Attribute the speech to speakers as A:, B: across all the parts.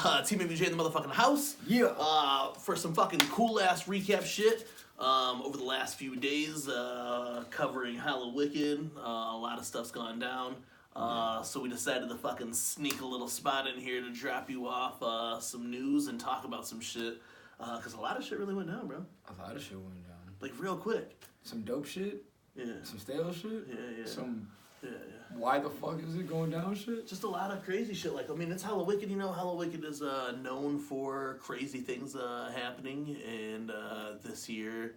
A: TeamMUJ in the motherfucking house.
B: Yeah.
A: For some fucking cool ass recap shit. Over the last few days, covering Hallowicked. A lot of stuff's gone down. So we decided to fucking sneak a little spot in here to drop you off some news and talk about some shit. Because a lot of shit really went down, bro.
B: A lot of shit went down.
A: Like, real quick.
B: Some dope shit?
A: Yeah.
B: Some stale shit?
A: Yeah.
B: Some...
A: Yeah.
B: Why the fuck is it going down shit?
A: Just a lot of crazy shit. Like, I mean, it's Hallowicked, you know. Hallowicked is known for crazy things happening. And this year,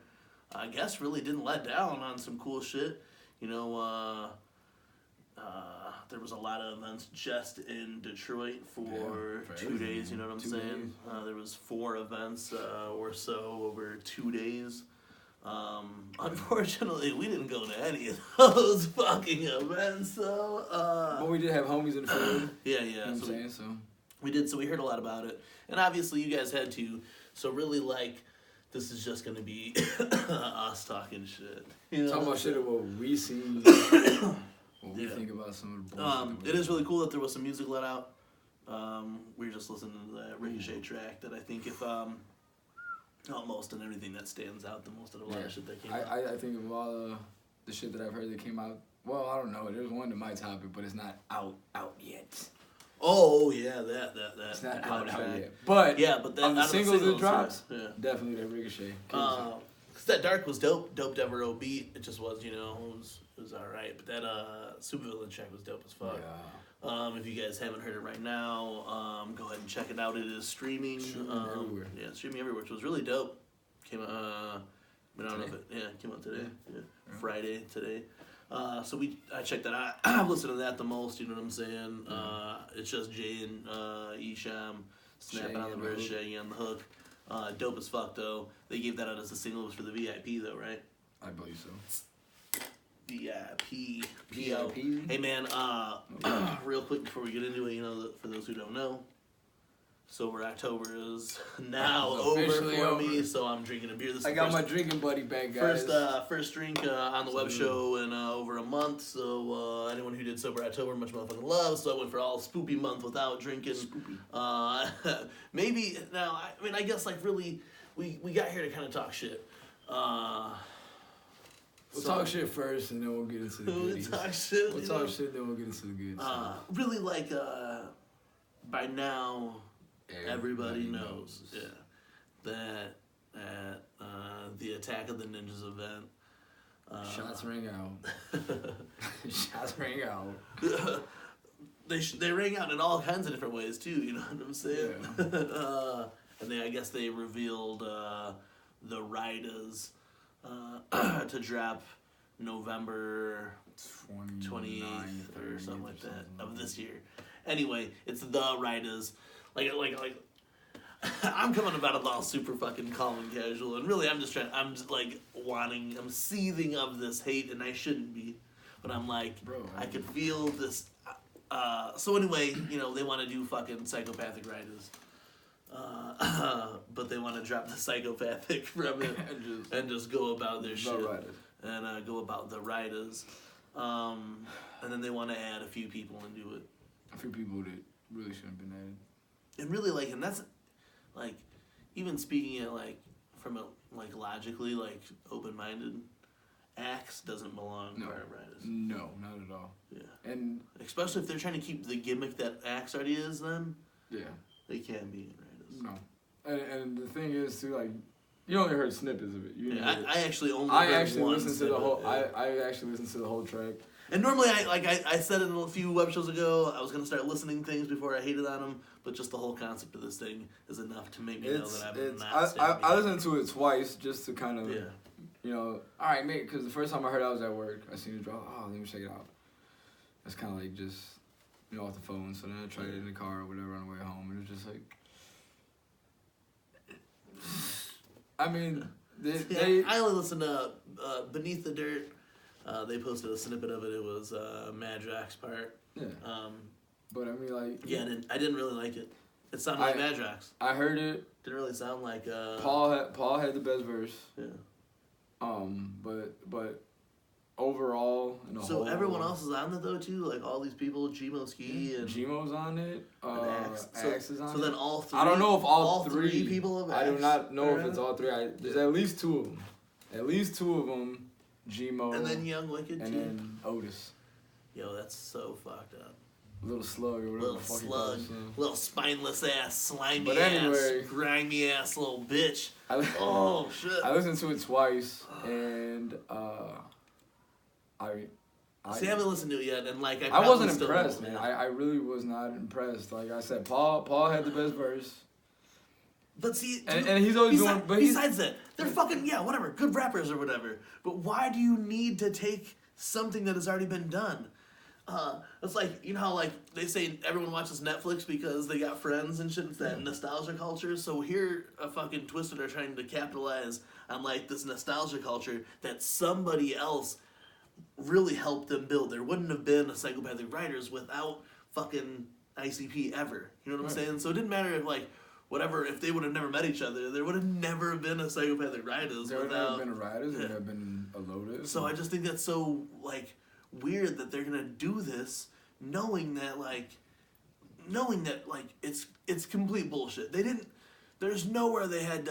A: I guess, really didn't let down on some cool shit. You know, there was a lot of events just in Detroit for 2 days, you know what I'm saying? There was 4 events or so over 2 days. Unfortunately, we didn't go to any of those fucking events, so,
B: But we did have homies in the field.
A: Yeah.
B: You know what I'm saying, so...
A: We did, so we heard a lot about it. And obviously, you guys had to, so really, like, this is just gonna be us talking shit. You know?
B: Talking about shit of what we see, what we think about some of the bullshit.
A: It is really cool that there was some music let out. We were just listening to that Ricochet track that I think if, most and everything that stands out the most of a lot of shit that came out.
B: I think of all the shit that I've heard that came out, well, I don't know, there's one to my topic, but it's not out yet.
A: Oh, yeah, that.
B: It's not out
A: track.
B: yet. But,
A: yeah, but that,
B: of the singles that dropped,
A: yeah.
B: definitely that Ricochet.
A: Because that Dark was dope. Dope Dever O beat. It just was, you know, it was alright. But that Soopa Villianz track was dope as fuck.
B: Yeah.
A: If you guys haven't heard it right now, go ahead and check it out. It is streaming.
B: Everywhere.
A: Yeah, streaming everywhere, which was really dope. Came out, I don't know if it came out today. Yeah. Friday today. So I checked that out. I've listened to that the most, you know what I'm saying? It's just Jay and Isham snapping on the verse, Shaggy on the hook. Dope as fuck, though. They gave that out as a single. It was for the VIP, though, right?
B: I believe so.
A: VIP.
B: VIP?
A: Hey, man, real quick before we get into it, you know, for those who don't know, Sober October is now over for me, so I'm drinking a beer. This is
B: I got my drinking buddy back, guys.
A: First drink on the Webshow in over a month, so anyone who did Sober October, much motherfucking love, so I went for all spoopy month without drinking. Maybe, now, I mean, I guess, like, really, we got here to kind of talk shit.
B: We'll talk shit first, and then we'll get into the goodies.
A: We'll talk shit,
B: then we'll get into the goods.
A: Really, like, by now... Everybody knows, that at the Attack of the Ninjas event,
B: shots rang out. Shots rang out.
A: They rang out in all kinds of different ways too. You know what I'm saying?
B: Yeah.
A: And I guess they revealed the Rydas to drop November 28th or something like that of this year. Anyway, it's the Rydas. Like, I'm coming about it all super fucking calm and casual, and really I'm just I'm seething of this hate, and I shouldn't be, but I'm like, bro, I could feel this, so anyway, you know, they want to do fucking psychopathic Rydas, but they want to drop the psychopathic from it, and just go about their shit, and go about the Rydas, and then they want to add a few people into it.
B: A few people that really shouldn't have been added.
A: And really, like, and that's, like, even speaking it, like, from a, like, logically, like, open-minded, Axe doesn't belong part of Rydas.
B: No, not at all.
A: Yeah.
B: And
A: especially if they're trying to keep the gimmick that Axe already is, then they can't be in Rydas.
B: No. And the thing is, too, like, you only heard snippets of it.
A: I actually only heard one
B: listened to the whole. I actually listened to the whole track.
A: And normally, I said it in a few web shows ago, I was going to start listening to things before I hated on them, but just the whole concept of this thing is enough to make me know that I'm not
B: I listened to it twice just to kind of, you know, all right, mate, because the first time I heard it, I was at work. I seen it drop, let me check it out. That's kind of like just, you know, off the phone. So then I tried it in the car or whatever on the way home, and it was just like, I mean,
A: I only listened to Beneath the Dirt. They posted a snippet of it. It was Madrox's part.
B: Yeah. But I mean, like...
A: Yeah, I didn't really like it. It sounded like Madrox.
B: I heard it.
A: Didn't really sound like...
B: Paul had the best verse.
A: Yeah.
B: But overall.
A: So everyone else is on it though too, like all these people, Gmoski and
B: Gmo's on it. Axe is on it.
A: So then all three.
B: I don't know if all
A: three people of Axe.
B: I do not know if it's all three. There's at least two of them. At least two of them. Gmo.
A: And then Young Wicked
B: and
A: too.
B: then Otis.
A: Yo, that's so fucked up.
B: Little slug or whatever.
A: Little slug. Little spineless ass, slimy
B: anyway,
A: ass, grimy ass little bitch. Oh shit.
B: I listened to it twice and
A: See, I haven't listened to it yet, and like
B: I wasn't impressed, man. I really was not impressed. Like I said, Paul had the best verse.
A: But see,
B: and he's always doing. But
A: besides that, they're fucking whatever, good rappers or whatever. But why do you need to take something that has already been done? It's like, you know how like they say everyone watches Netflix because they got friends and shit. It's that nostalgia culture. So here, a fucking Twisted are trying to capitalize on like this nostalgia culture that somebody else really helped them build. There wouldn't have been a Psychopathic Rydas without fucking ICP ever. You know what I'm saying? So it didn't matter if like whatever, if they would have never met each other, there would have never been a Psychopathic Rydas.
B: There would have been a Rydas. There would have been a Lotus.
A: So I just think that's so like weird that they're gonna do this, knowing that like it's complete bullshit. They didn't. There's nowhere they had.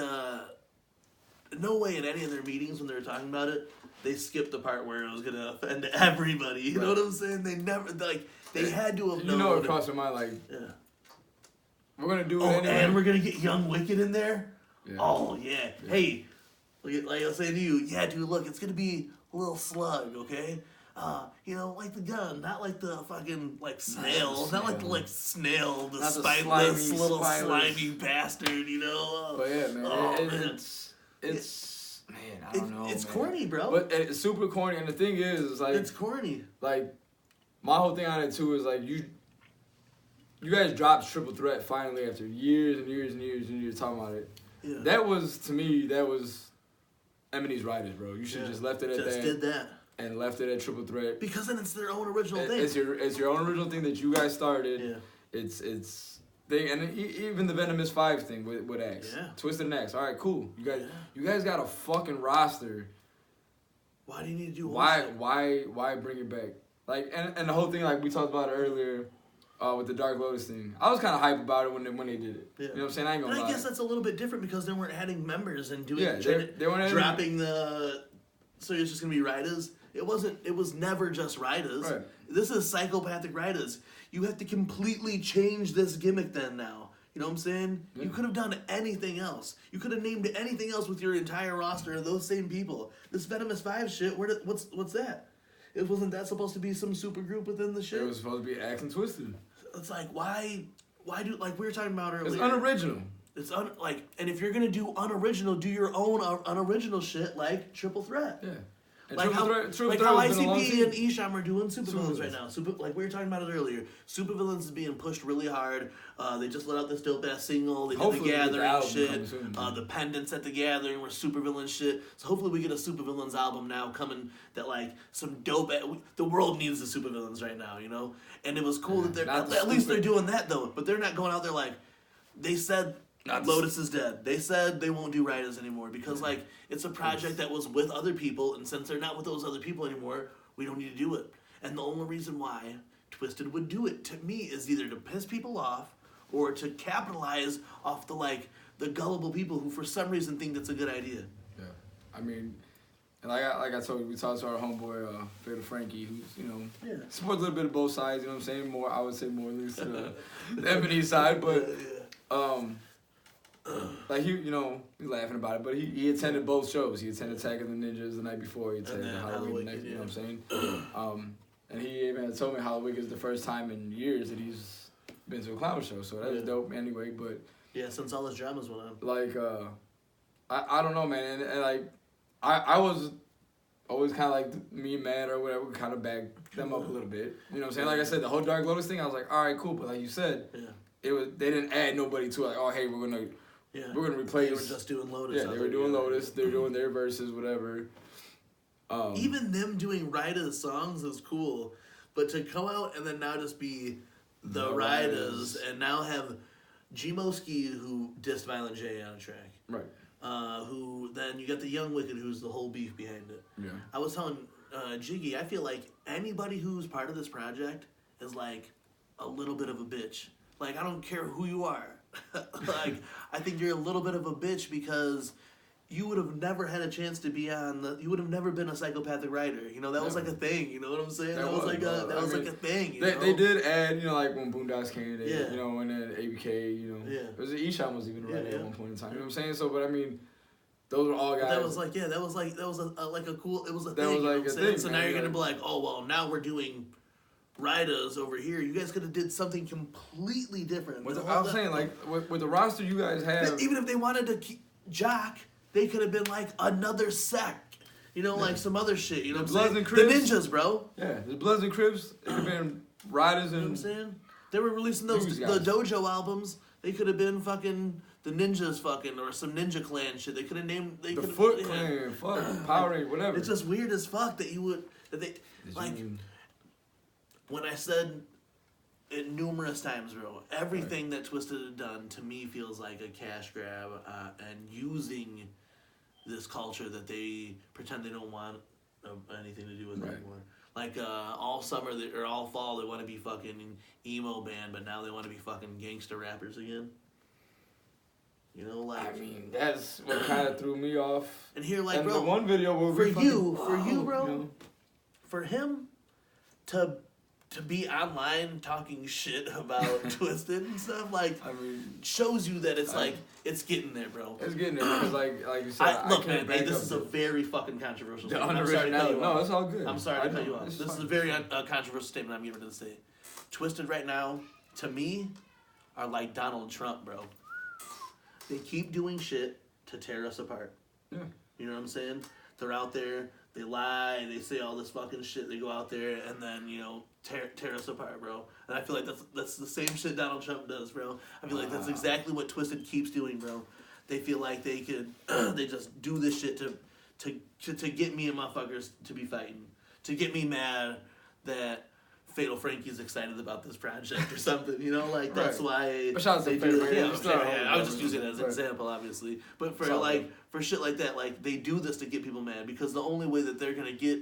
A: No way in any of their meetings when they were talking about it, they skipped the part where it was gonna offend everybody. You know what I'm saying? They never like they had to have known.
B: You know, it crossed my mind like, we're gonna do it anyway.
A: And we're gonna get Young Wicked in there.
B: Yeah.
A: Oh yeah. Hey, like I was saying to you, dude, look, it's gonna be a little slug, okay? Like the gun, not like the fucking like snail, not like the snail, the spineless little slimy bastard, you know.
B: But yeah, man, it's man, I don't know.
A: It's corny, bro.
B: But it's super corny, and the thing is like
A: it's corny.
B: Like my whole thing on it too is like you guys dropped Triple Threat finally after years and years and years and years talking about it. Yeah. That was Eminem's Rydas, bro. You should have just left it at that.
A: Just did that.
B: And left it at Triple Threat.
A: Because then it's their own original thing.
B: It's your own original thing that you guys started. Yeah. It's thing, and even the Venomous 5 thing with Axe. Yeah. Twisted and Axe. All right, cool. You guys got a fucking roster.
A: Why do you need to do
B: why bring it back? Like and the whole thing like we talked about earlier with the Dark Lotus thing. I was kind of hype about it when they did it. Yeah. You know what I'm saying? I ain't gonna lie.
A: I guess that's a little bit different because they weren't adding members and doing
B: they weren't
A: dropping the. So it's just gonna be Rydas. It was never just Rydas. Right. This is Psychopathic Rydas. You have to completely change this gimmick then now. You know what I'm saying? Yeah. You could have done anything else. You could have named anything else with your entire roster of those same people. This Venomous 5 shit, what's that? Wasn't that supposed to be some super group within the shit?
B: It was supposed to be Axe and Twisted.
A: It's like, why do, like we were talking about earlier.
B: It's unoriginal.
A: It's and if you're gonna do unoriginal, do your own unoriginal shit like Triple Threat.
B: Yeah. And
A: like how ICP and Esham are doing Soopa Villianz right now. Like we were talking about it earlier. Soopa Villianz is being pushed really hard. They just let out this dope ass single. They did the Gathering shit. The Pendants at the Gathering were Soopa Villianz shit. So hopefully we get a Soopa Villianz album now coming that like some dope. The world needs the Soopa Villianz right now, you know. And it was cool that they're at least they're doing that though. But they're not going out there like they said. Lotus is dead. They said they won't do Rydas anymore because like it's a project that was with other people, and since they're not with those other people anymore, we don't need to do it. And the only reason why Twisted would do it to me is either to piss people off or to capitalize off the gullible people who for some reason think that's a good idea.
B: Yeah, I mean, and like I told you, we talked to our homeboy Fatal Frankie, who's supports a little bit of both sides. You know what I'm saying? More, I would say more at least to the Ebony side, but. Like he's laughing about it, but he attended both shows. He attended Attack of the Ninjas the night before. He attended Halloween the next. You know what I'm saying? And he even told me Hallowicked is the first time in years that he's been to a clown show. So that was dope anyway. But
A: since all his dramas went on.
B: Like I don't know, man, and like I was always kind of like me and Matt or whatever, kind of back them up a little bit. You know what I'm saying? Like I said, the whole Dark Lotus thing, I was like, all right, cool. But like you said, they didn't add nobody to it. Like, oh hey, we're gonna replace.
A: They were just doing Lotus.
B: Yeah, they were doing Lotus. They were doing their verses, whatever.
A: Even them doing Rydas songs is cool, but to come out and then now just be the Rydas and now have Gmoski who dissed Violent J on a track.
B: Right.
A: Who then you got the Young Wicked who's the whole beef behind it.
B: Yeah.
A: I was telling Jiggy, I feel like anybody who's part of this project is like a little bit of a bitch. Like, I don't care who you are. Like, I think you're a little bit of a bitch because you would have never had a chance to be on the. You would have never been a psychopathic writer. You know, that was like a thing. You know what I'm saying? That was like a thing.
B: They did add, you know, like when Boondocks came, you know, and then ABK, you know, it was Esham was even a writer at one point in time. You know what I'm saying? So, but I mean, those were all guys.
A: That was like that was a cool. It was a thing.
B: That was like
A: a thing. So now you're gonna be like, oh well, now we're doing Rydas over here. You guys could have did something completely different.
B: I was saying, like, with the roster you guys have,
A: even if they wanted to keep Jock, they could have been like another sect, you know, like some other shit. You know, what I'm saying? The Ninjas, bro.
B: Yeah, the Bloods and Crips. It could have been Rydas and.
A: You know what I'm saying? They were releasing the Dojo albums. They could have been fucking the Ninjas, fucking, or some Ninja Clan shit. They could have named the
B: Foot Clan, fuck Power Rangers, whatever.
A: It's just weird as fuck that they like. When I said it numerous times, bro, everything that Twisted had done to me feels like a cash grab and using this culture that they pretend they don't want anything to do with anymore. Like all summer or all fall, they want to be fucking emo band, but now they want to be fucking gangster rappers again. You know, like,
B: I mean, that's what kind of threw me off.
A: And here, like,
B: and
A: bro,
B: the one video where
A: for you, bro, you know? For him to be online talking shit about Twisted and stuff, like, I mean, shows you that it's like, it's getting there, bro.
B: It's getting there, because like you said,
A: look, man, this is a very fucking controversial statement.
B: I'm sorry to cut you off. No, it's all good.
A: I'm sorry to cut you off. This is a very controversial statement I'm giving to say. Twisted right now, to me, are like Donald Trump, bro. They keep doing shit to tear us apart.
B: Yeah.
A: You know what I'm saying? They're out there, they lie, they say all this fucking shit, they go out there and then, you know, tear us apart, bro. And I feel like that's the same shit Donald Trump does, bro. I feel like that's exactly what Twisted keeps doing, bro. They feel like they could, they just do this shit to get me and motherfuckers to be fighting. To get me mad that Fatal Frankie's excited about this project or something, you know? Like, that's why they do it. I was just using it as an example, obviously. But for shit like that, like, they do this to get people mad because the only way that they're going to get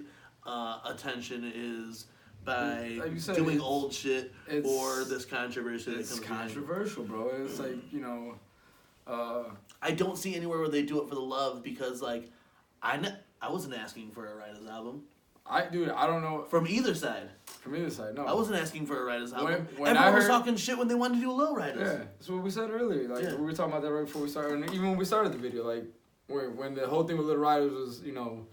A: attention is by doing old shit or this controversy that comes behind.
B: It's controversial, bro. It's like, you know...
A: I don't see anywhere where they do it for the love because, like, I wasn't asking for a Rydas album.
B: I don't know.
A: From either side.
B: No.
A: I wasn't asking for a Rydas album. Everyone was talking shit when they wanted to do a low Rydas.
B: Yeah, that's what we said earlier. Like, we were talking about that right before we started. And even when we started the video, like, when the whole thing with Little Rydas was, you know,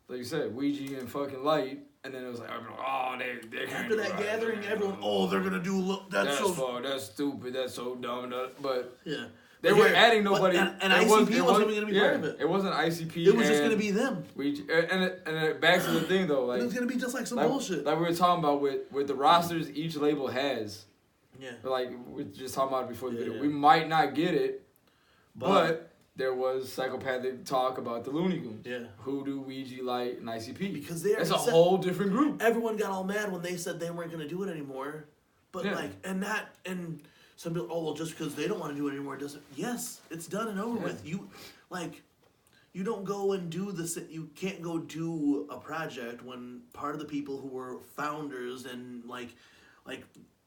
B: like you said, Ouija and fucking Light. And then it was like, oh, they can't.
A: After that gathering, everyone, they're going to do, that's
B: that's stupid, that's so dumb. But
A: yeah.
B: They weren't adding nobody.
A: And ICP wasn't even going to be part of it.
B: It wasn't ICP.
A: It was just going to be them.
B: And back to the thing, though. Like,
A: it was going to be just like some bullshit.
B: Like we were talking about with the rosters each label has.
A: Yeah.
B: Like, we were just talking about it before the video. Yeah. We might not get it, but there was psychopathic talk about the Looney Goons.
A: Yeah.
B: Hoodoo, Ouija, Light, and ICP.
A: Because
B: it's a whole different group.
A: Everyone got all mad when they said they weren't going to do it anymore. But, and some people, just because they don't want to do it anymore doesn't. Yes, it's done and over with. You don't go and do this. You can't go do a project when part of the people who were founders and like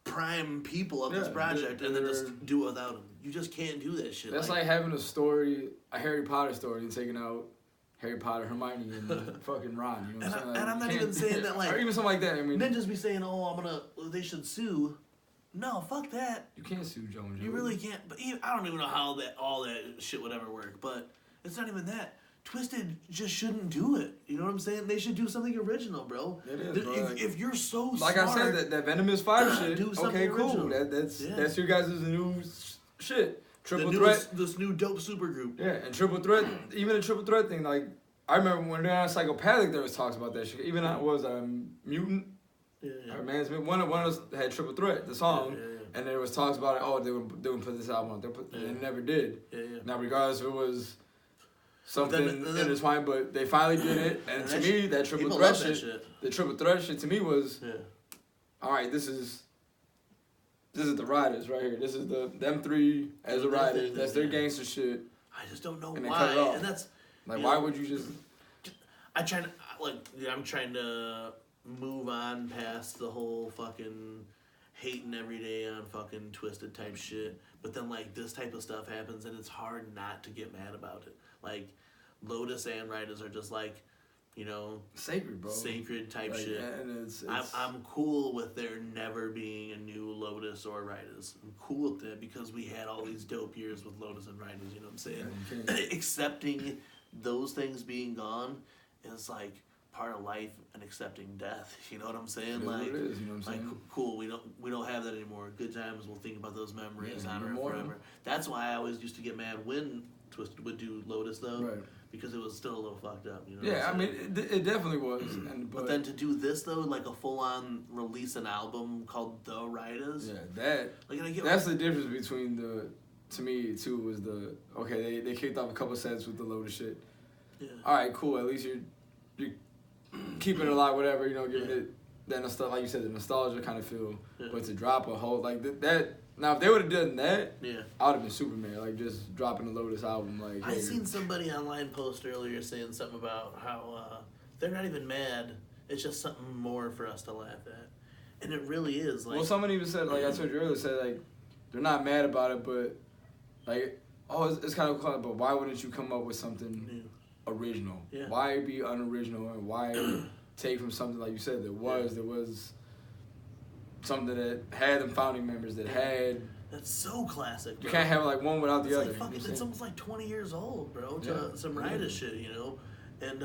A: prime people of this project, and then just do it without them. You just can't do that shit.
B: That's like having a Harry Potter story, and taking out Harry Potter, Hermione, and fucking Ron. You know what I'm saying?
A: And I'm not even saying that like,
B: or even something like that. I mean,
A: then just be saying, they should sue. No, fuck that.
B: You can't sue Joe and Joe.
A: You really can't. But I don't even know how all that shit would ever work. But it's not even that. Twisted just shouldn't do it. You know what I'm saying? They should do something original, bro.
B: It is, bro.
A: If you're so
B: like
A: smart,
B: I said, that Venomous 5 shit.
A: Do something
B: cool.
A: Original.
B: That's your guys' new shit. Triple
A: Threat. This new dope super group.
B: Yeah, and Triple Threat. Even the Triple Threat thing, like I remember when they're on Psychopathic, there was talks about that shit. Even it was Mutant.
A: Yeah.
B: One of us had Triple Threat, the song. Yeah. And there was talks about it. They would put this album on. They never did.
A: Yeah.
B: Now, regardless if it was something intertwined, but they finally did it. And to me, that Triple Threat shit, the Triple Threat shit to me was, all right, this is the Rydas right here. This is them three as the Rydas. That's their gangster shit.
A: I just don't know
B: and
A: why.
B: And
A: that's
B: like, why would you just?
A: I try to I'm trying to move on past the whole fucking hating every day on fucking Twisted type shit. But then, like, this type of stuff happens, and it's hard not to get mad about it. Like, Lotus and Rydas are just, like, you know...
B: Sacred, bro.
A: Sacred type
B: like,
A: shit.
B: And it's...
A: I'm cool with there never being a new Lotus or Rydas. I'm cool with that because we had all these dope years with Lotus and Rydas, you know what I'm saying? Yeah, accepting those things being gone is, like... part of life and accepting death, you know what I'm saying?
B: Yeah,
A: like,
B: it is, you know what I'm saying?
A: Cool. We don't have that anymore. Good times. We'll think about those memories, honor it forever. That's why I always used to get mad when Twisted would do Lotus though, right? Because it was still a little fucked up, you know.
B: Yeah, I mean, it definitely was.
A: But then to do this though, like a full-on release an album called The Rydas.
B: Yeah, that's the difference between to me too was they kicked off a couple sets with the Lotus shit. Yeah. All right, cool. At least you're keeping it alive, whatever, you know, giving it that nostalgia, like you said, the nostalgia kind of feel. Yeah. But to drop a whole like that. Now, if they would have done that, I would have been Superman, like just dropping the Lotus album. Like
A: I seen somebody online post earlier saying something about how they're not even mad. It's just something more for us to laugh at, and it really is. Like,
B: well, someone even said, like I told you earlier, said like they're not mad about it, but like it's kind of cool. But why wouldn't you come up with something new? Original. Yeah. Why be unoriginal and why take from something like you said there was something that had them founding members that had.
A: That's so classic. Bro.
B: You can't have like one without the other.
A: Like it's almost like 20 years old, bro. To some Rydas shit, you know, and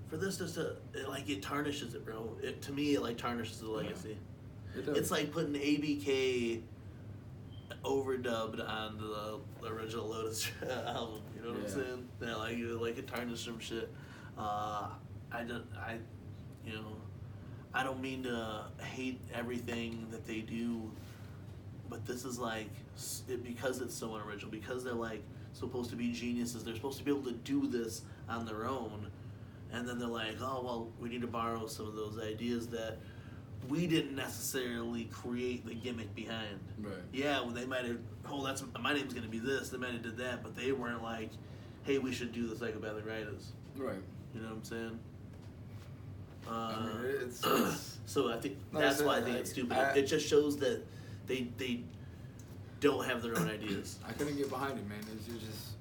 A: for this just to it tarnishes it, bro. To me it like tarnishes the legacy. Yeah. It's like putting ABK overdubbed on the original Lotus album. You know what I'm saying? Yeah, like it tarnished some shit. I don't mean to hate everything that they do, but this is like because it's so unoriginal, because they're like supposed to be geniuses. They're supposed to be able to do this on their own, and then they're like, oh well, we need to borrow some of those ideas that we didn't necessarily create the gimmick behind. Right. Yeah, well, they might have, that's my name's gonna be this. They might have did that, but they weren't like, hey, we should do the Psychopathic Rydas. Right. You know what I'm saying? It's so I think that's why I think it's stupid. It just shows that they don't have their own ideas.
B: I couldn't get behind it, man. It's just.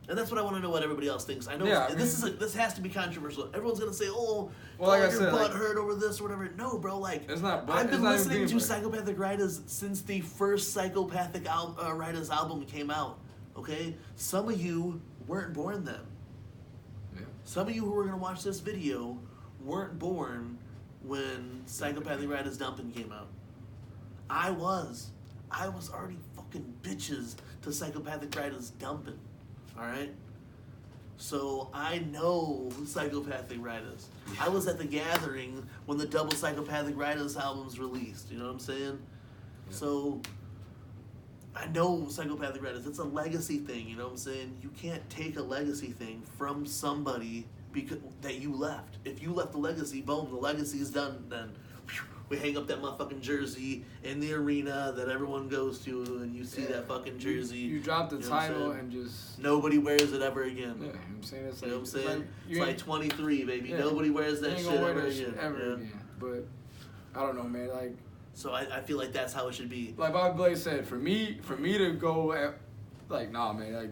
A: And that's what I want to know what everybody else thinks. I know this has to be controversial. Everyone's gonna say, "Oh, your butt hurt over this or whatever." No, bro. Like,
B: it's not.
A: I've been listening to Psychopathic Rydas since the first Psychopathic Rydas album came out. Okay, some of you weren't born then. Yeah. Some of you who are gonna watch this video weren't born when Psychopathic Rydas Dumpin' came out. I was already fucking bitches to Psychopathic Rydas Dumpin'. Alright? So I know Psychopathic Rydas. I was at the gathering when the double Psychopathic Rydas albums released. You know what I'm saying? Yeah. So I know Psychopathic Rydas. It's a legacy thing. You know what I'm saying? You can't take a legacy thing from somebody that you left. If you left the legacy, boom, the legacy's done. Then we hang up that motherfucking jersey in the arena that everyone goes to, and you see that fucking jersey.
B: You drop the title and just
A: nobody wears it ever again.
B: Yeah, I'm saying it's
A: like, you know what I'm saying? It's like 23, baby. Yeah, nobody wears that shit ever again.
B: But I don't know, man. Like,
A: so I feel like that's how it should be.
B: Like BobeBlaze said, for me to go like, nah, man, like.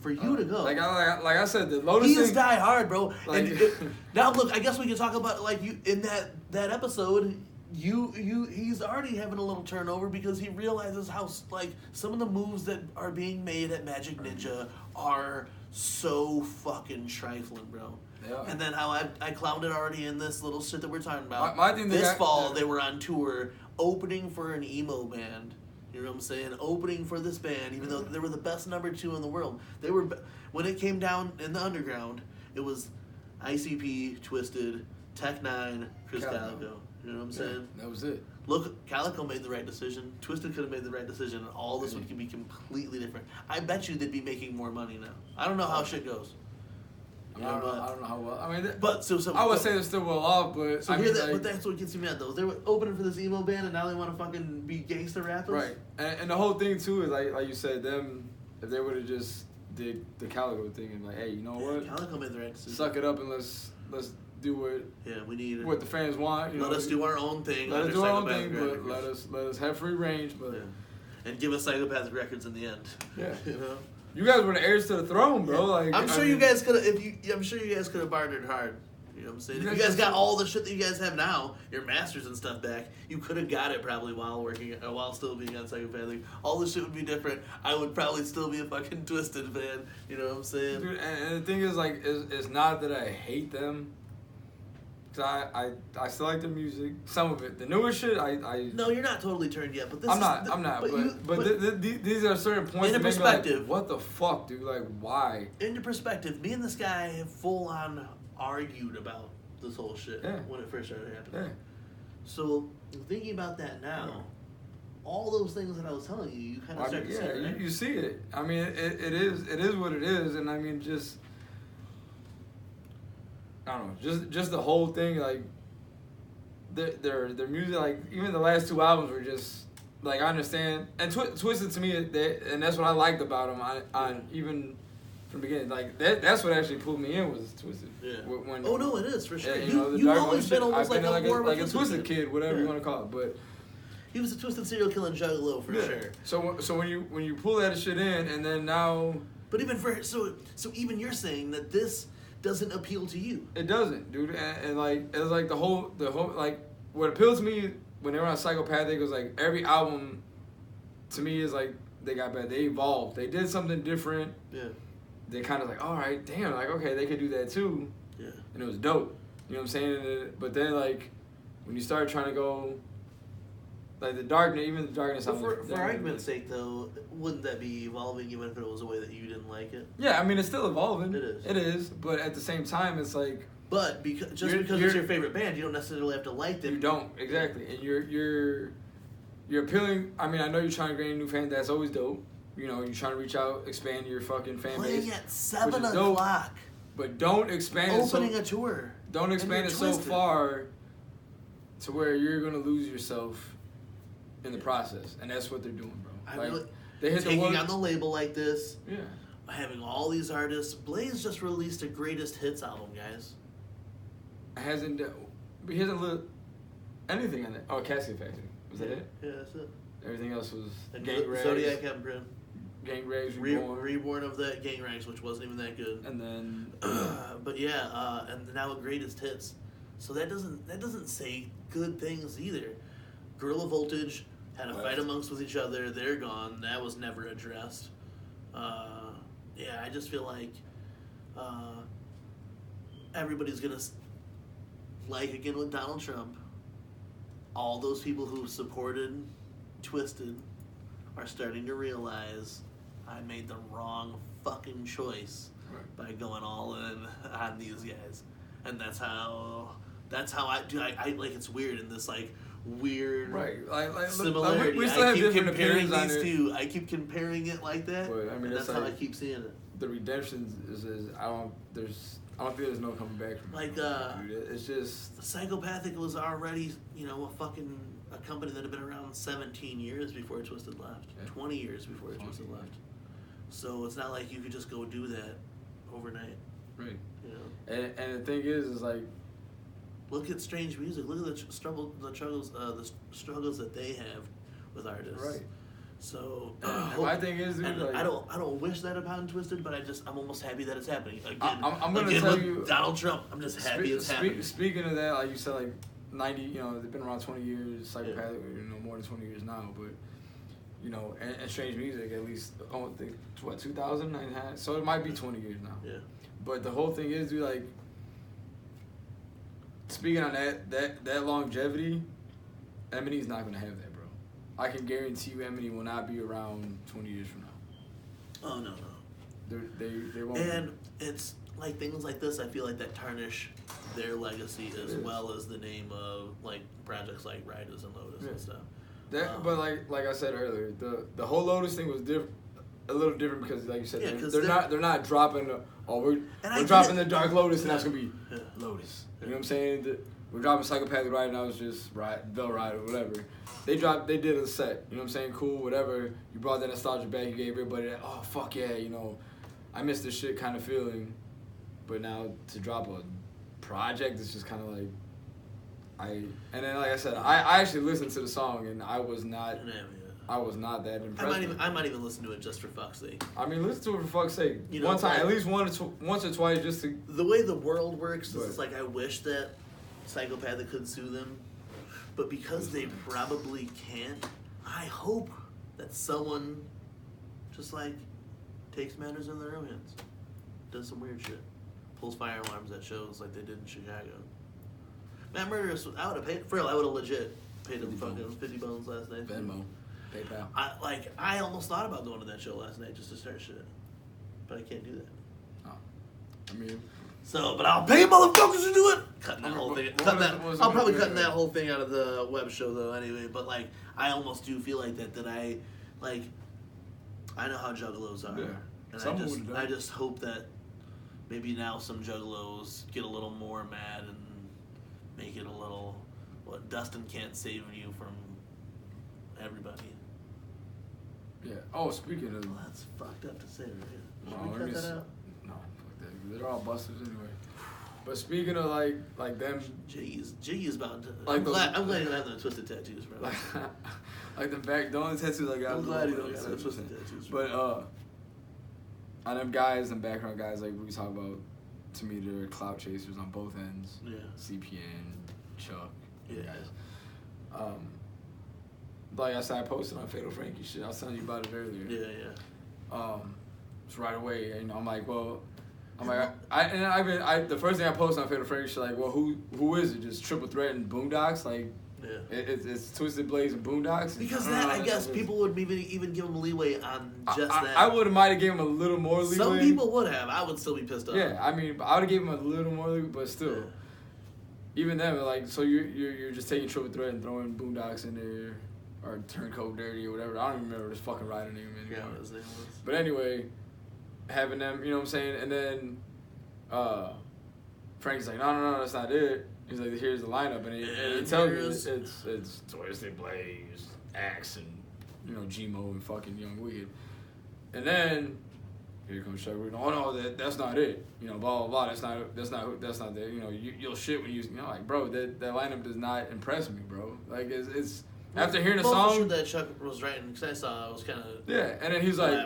A: For you to go,
B: like I said, the Lotus
A: he is die hard, bro. Like, and now look, I guess we can talk about like you in that episode. He's already having a little turnover because he realizes how like some of the moves that are being made at Magic Ninja are so fucking trifling, bro. Yeah. And then how I clowned it already in this little shit that we're talking about.
B: My thing
A: this fall they were on tour opening for an emo band. You know what I'm saying? Opening for this band, even though they were the best #2 in the world. They were, when it came down in the underground, it was ICP, Twisted, Tech 9, Chris Calico. You know what I'm saying?
B: That was it.
A: Look, Calico made the right decision. Twisted could have made the right decision, and all this would be completely different. I bet you they'd be making more money now. I don't know how shit goes.
B: I don't know how well. I mean,
A: I
B: would say they're still well off, but
A: but that's what gets me mad though. They were opening for this emo band, and now they want to fucking be gangster rappers.
B: Right, and the whole thing too is like you said, them if they would have just did the Calico thing and like, hey, you know what?
A: Calico made the right decision.
B: Suck it up and let's do what.
A: Yeah, we need
B: what the fans want.
A: Let us do our own thing.
B: Let us do our own thing, but let us have free range, but
A: and give us Psychopathic Records in the end.
B: Yeah,
A: you know.
B: You guys were the heirs to the throne, bro. Like
A: I'm sure you guys could have. I'm sure you guys could have bartered hard. You know what I'm saying? If you guys got all the shit that you guys have now, your masters and stuff back, you could have got it probably while still being on Psychopathic. All the shit would be different. I would probably still be a fucking Twisted fan. You know what I'm saying?
B: Dude, and the thing is, like, it's not that I hate them. Cause I still like their music. Some of it, the newer shit, I.
A: No, you're not totally turned yet. But this
B: I'm not. But these are certain points.
A: In perspective,
B: like, what the fuck, dude? Like, why?
A: Into perspective, me and this guy have full on argued about this whole shit when it first started happening.
B: Yeah.
A: So thinking about that now, all those things that I was telling you kind of start to see, right?
B: You see it. I mean, it is what it is, and I mean just. I don't know, just the whole thing, like, their music, like, even the last 2 albums were just, like, I understand, and Twisted to me, and that's what I liked about them, on even from the beginning, like, that's what actually pulled me in was Twisted.
A: Yeah. Oh, no, it is, for sure.
B: You've
A: always been almost like
B: a Twisted kid, whatever you want to call it, but.
A: He was a Twisted serial killing juggalo, for sure.
B: So when you pull that shit in, and then now.
A: But even so even you're saying that this doesn't appeal to you.
B: It doesn't, dude. And like it's like the whole like what appealed to me when they were on Psychopathic was like every album to me is like they got better. They evolved. They did something different.
A: Yeah.
B: They kind of like, all right, damn, like okay, they could do that too.
A: Yeah.
B: And it was dope. You know what I'm saying? But then like when you start trying to go like the darkness, even the darkness.
A: For argument's sake, though, wouldn't that be evolving even if it was a way that you didn't like it?
B: Yeah, I mean it's still evolving.
A: It is.
B: It is, but at the same time, it's like.
A: But because it's your favorite band, you don't necessarily have to like them.
B: You don't exactly, and you're appealing. I mean, I know you're trying to gain new fans. That's always dope. You know, you're trying to reach out, expand your fucking fan base.
A: Playing at 7 o'clock.
B: But don't expand
A: opening a tour.
B: Don't expand it so far to where you're gonna lose yourself in the process, and that's what they're doing, bro. They hit
A: taking on the label like this.
B: Yeah.
A: Having all these artists. Blaze just released a greatest hits album, guys.
B: He hasn't looked anything on it. Oh, Casket Factory. Was that it?
A: Yeah, that's it.
B: Everything else was
A: Gang Rags. Zodiac Emperor.
B: Gang Rags
A: Reborn of that Gang Rags, which wasn't even that good.
B: And then
A: but yeah, and now greatest hits. So that doesn't say good things either. Guerrilla Voltage had a fight amongst with each other. They're gone. That was never addressed. Yeah, I just feel like everybody's gonna like again with Donald Trump. All those people who supported Twisted are starting to realize I made the wrong fucking choice by going all in on these guys, and that's how I do. I like it's weird in this like weird similarity.
B: We still have different opinions on it.
A: Two. I keep comparing it like that.
B: But, I mean,
A: that's how I keep seeing it.
B: The redemption is I don't feel there's no coming back from it. Like it's just
A: Psychopathic was already a company that had been around 17 years before Twisted left, 20 years before Twisted left. So it's not like you could just go do that overnight.
B: Right.
A: You know.
B: And the thing is like.
A: Look at Strange Music. Look at the struggles that they have with artists.
B: Right.
A: So
B: my thing is, dude, like,
A: I don't wish that upon Twisted, but I'm almost happy that it's happening. Again,
B: I'm gonna tell you,
A: Donald Trump. I'm just happy it's happening.
B: Speaking of that, like you said, like 90. You know, they've been around 20 years. Psychopathic, more than 20 years now, but. You know, and Strange Music at least, I don't think, 2000? So it might be 20 years now.
A: Yeah.
B: But the whole thing is, dude, like. Speaking on that longevity, Eminem's not gonna have that, bro. I can guarantee you, Eminem will not be around 20 years from now.
A: Oh no.
B: They won't.
A: And it's like things like this. I feel like that tarnish their legacy as well as the name of like projects like Rydas and Lotus and stuff.
B: But like I said earlier, the whole Lotus thing was a little different because, like you said, they're not dropping. We're dropping the Dark Lotus, and that's gonna be Lotus. You know what I'm saying? We're dropping Psychopathic right now. It's just Bell Ride or whatever. They did a set. You know what I'm saying? Cool, whatever. You brought that nostalgia back. You gave everybody that. Oh fuck yeah, you know, I miss this shit kind of feeling. But now to drop a project, it's just kind of like and then like I said, I actually listened to the song and I was not that impressed.
A: I might even listen to it just for fuck's sake.
B: I mean, listen to it for fuck's sake. You know, one time, at least once or twice, just to.
A: The way the world works is like I wish that Psychopathic could sue them, but because they probably can't, I hope that someone just like takes matters in their own hands, does some weird shit, pulls fire alarms at shows like they did in Chicago. Matt Murderous, I would have paid for real. I would have legit paid him fucking 50 bones last night.
B: Venmo, PayPal.
A: I almost thought about going to that show last night just to start shit, but I can't do that.
B: Oh, I mean.
A: So, but I'll pay motherfuckers to do it. Cutting that whole thing. I'll probably cutting that whole thing out of the web show though. Anyway, but like, I almost do feel like that. That I know how juggalos are, and I just hope that maybe now some juggalos get a little more mad and make it a little. What Dustin can't save you from everybody.
B: Yeah. Oh, speaking of.
A: Well, that's fucked up to say, right?
B: No,
A: Should we cut that out?
B: No, fuck that. They're all busters anyway. But speaking of like them,
A: Jiggy's about to.
B: Like
A: I'm glad he don't have the twisted tattoos, bro.
B: Like the only tattoos I got.
A: I'm glad he don't have the twisted tattoos.
B: But on them guys, them background guys, like we talk about, to me they're clout chasers on both ends.
A: Yeah.
B: CPN, Chuck.
A: Yeah.
B: Guys. Like I said, I posted on Fatal Frankie shit. I was telling you about it earlier.
A: Yeah.
B: Just right away, you know, I'm like, the first thing I posted on Fatal Frankie shit, like, well, who is it? Just Triple Threat and Boondocks? Like,
A: yeah.
B: It's Twisted Blaze and Boondocks.
A: Because I guess people would even give him leeway on just that.
B: I might have given him a little more leeway.
A: Some people would have. I would still be pissed off.
B: Yeah, I mean, I would have given him a little more leeway, but still.
A: Yeah.
B: Even then, like, so you're just taking Triple Threat and throwing Boondocks in there, or Turncoat Dirty or whatever. I don't even remember his fucking rider name anymore.
A: Yeah, what his name was.
B: But anyway, having them, you know what I'm saying? And then Frank's like, no, that's not it. He's like, here's the lineup, and he tells me it's Twisted Blaze, Axe, and you know G-Mo and fucking Young Wicked. And then here comes Chuck. Oh no, that's not it. You know, blah blah blah. That's not that. You know, you'll shit when you know, like, bro, that lineup does not impress me, bro. Like it's after hearing the song.
A: Sure that Chuck was writing, because I saw it was kind of.
B: Yeah, and then he's like, I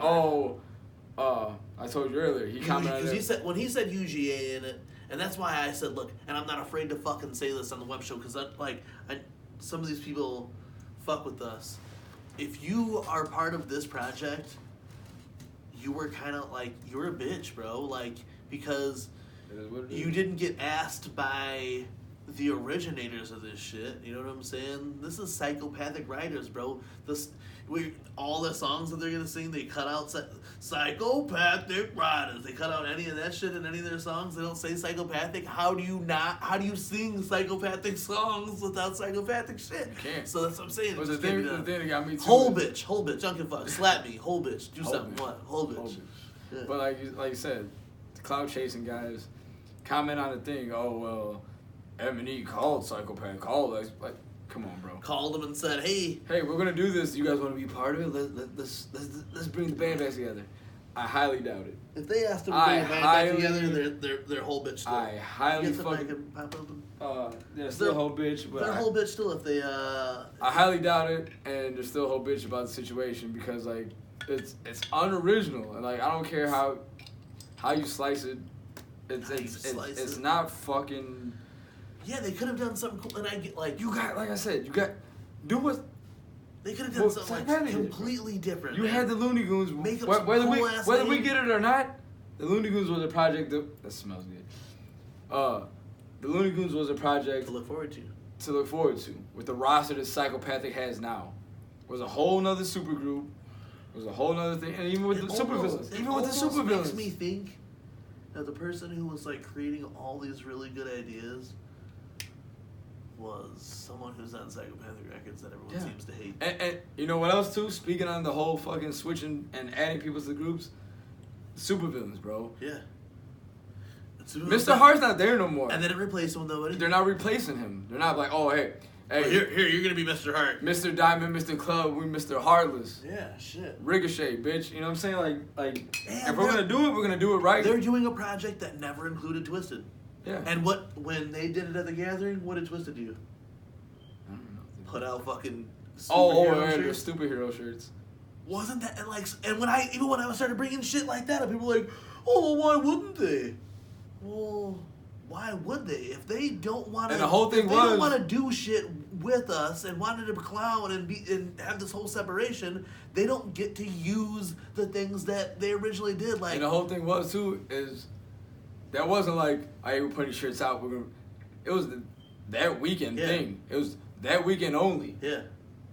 B: told you earlier. He commented
A: because when he said UGA in it, and that's why I said, look, and I'm not afraid to fucking say this on the web show, because some of these people fuck with us. If you are part of this project, you were kind of like, you were a bitch, bro. Like, because you didn't get asked by the originators of this shit. You know what I'm saying? This is Psychopathic writers, bro. All the songs that they're gonna sing, they cut out Psychopathic writers. They cut out any of that shit in any of their songs. They don't say psychopathic. How do you sing psychopathic songs without psychopathic shit?
B: You can't.
A: So that's what I'm saying.
B: But the thing that got me too.
A: Whole bitch, junk and fuck, slap me, whole bitch, do something, what? Whole bitch. Yeah.
B: But like you said, the cloud chasing guys comment on the thing. Oh well, M&E called Psychopath, called us. Like, come on, bro.
A: Called them and said, hey,
B: we're gonna do this. You guys want to be part of it? Let's bring the band back together. I highly doubt it.
A: If they asked them to bring the band back together, they're whole bitch still.
B: I highly fucking. They're still whole bitch, but
A: they're whole bitch still if they.
B: I highly doubt it, and they're still whole bitch about the situation because like it's unoriginal, and like I don't care how you slice it. It's not fucking.
A: Yeah, they could have done something cool, and I get like
B: do what.
A: They could have done something like completely different.
B: You had the Looney Goons.
A: Make up
B: whether we get it or not, the Looney Goons was a project that smells good. The Looney Goons was a project
A: to look forward to.
B: With the roster that Psychopathic has now, was a whole nother super group. Was a whole nother thing, and even with the super villains.
A: It makes me think that the person who was like creating all these really good ideas was someone who's on Psychopathic Records that everyone seems to hate.
B: And you know what else too? Speaking on the whole fucking switching and adding people to the groups, Soopa Villianz, bro.
A: Yeah.
B: Mr. Hart's not there no more.
A: And they didn't replace him with nobody.
B: They're not replacing him. They're not like, oh hey,
A: well, here, you're gonna be Mr. Hart.
B: Mr. Diamond, Mr. Club, we Mr. HeaRtless.
A: Yeah, shit.
B: Ricochet, bitch. You know what I'm saying? Like if we're gonna do it, we're gonna do it right.
A: They're doing a project that never included Twisted.
B: Yeah.
A: And when they did it at the gathering, what did Twisted do?
B: I don't know.
A: Put out fucking
B: the superhero shirts.
A: Wasn't that and when I started bringing shit like that up, people were like, oh, well, why wouldn't they? Well, why would they? If they don't want to,
B: and the whole thing
A: don't want to do shit with us and wanted to clown and have this whole separation, they don't get to use the things that they originally did. Like,
B: and the whole thing was too is that wasn't like, hey, we're putting shirts out. It was that weekend thing. It was that weekend only.
A: Yeah.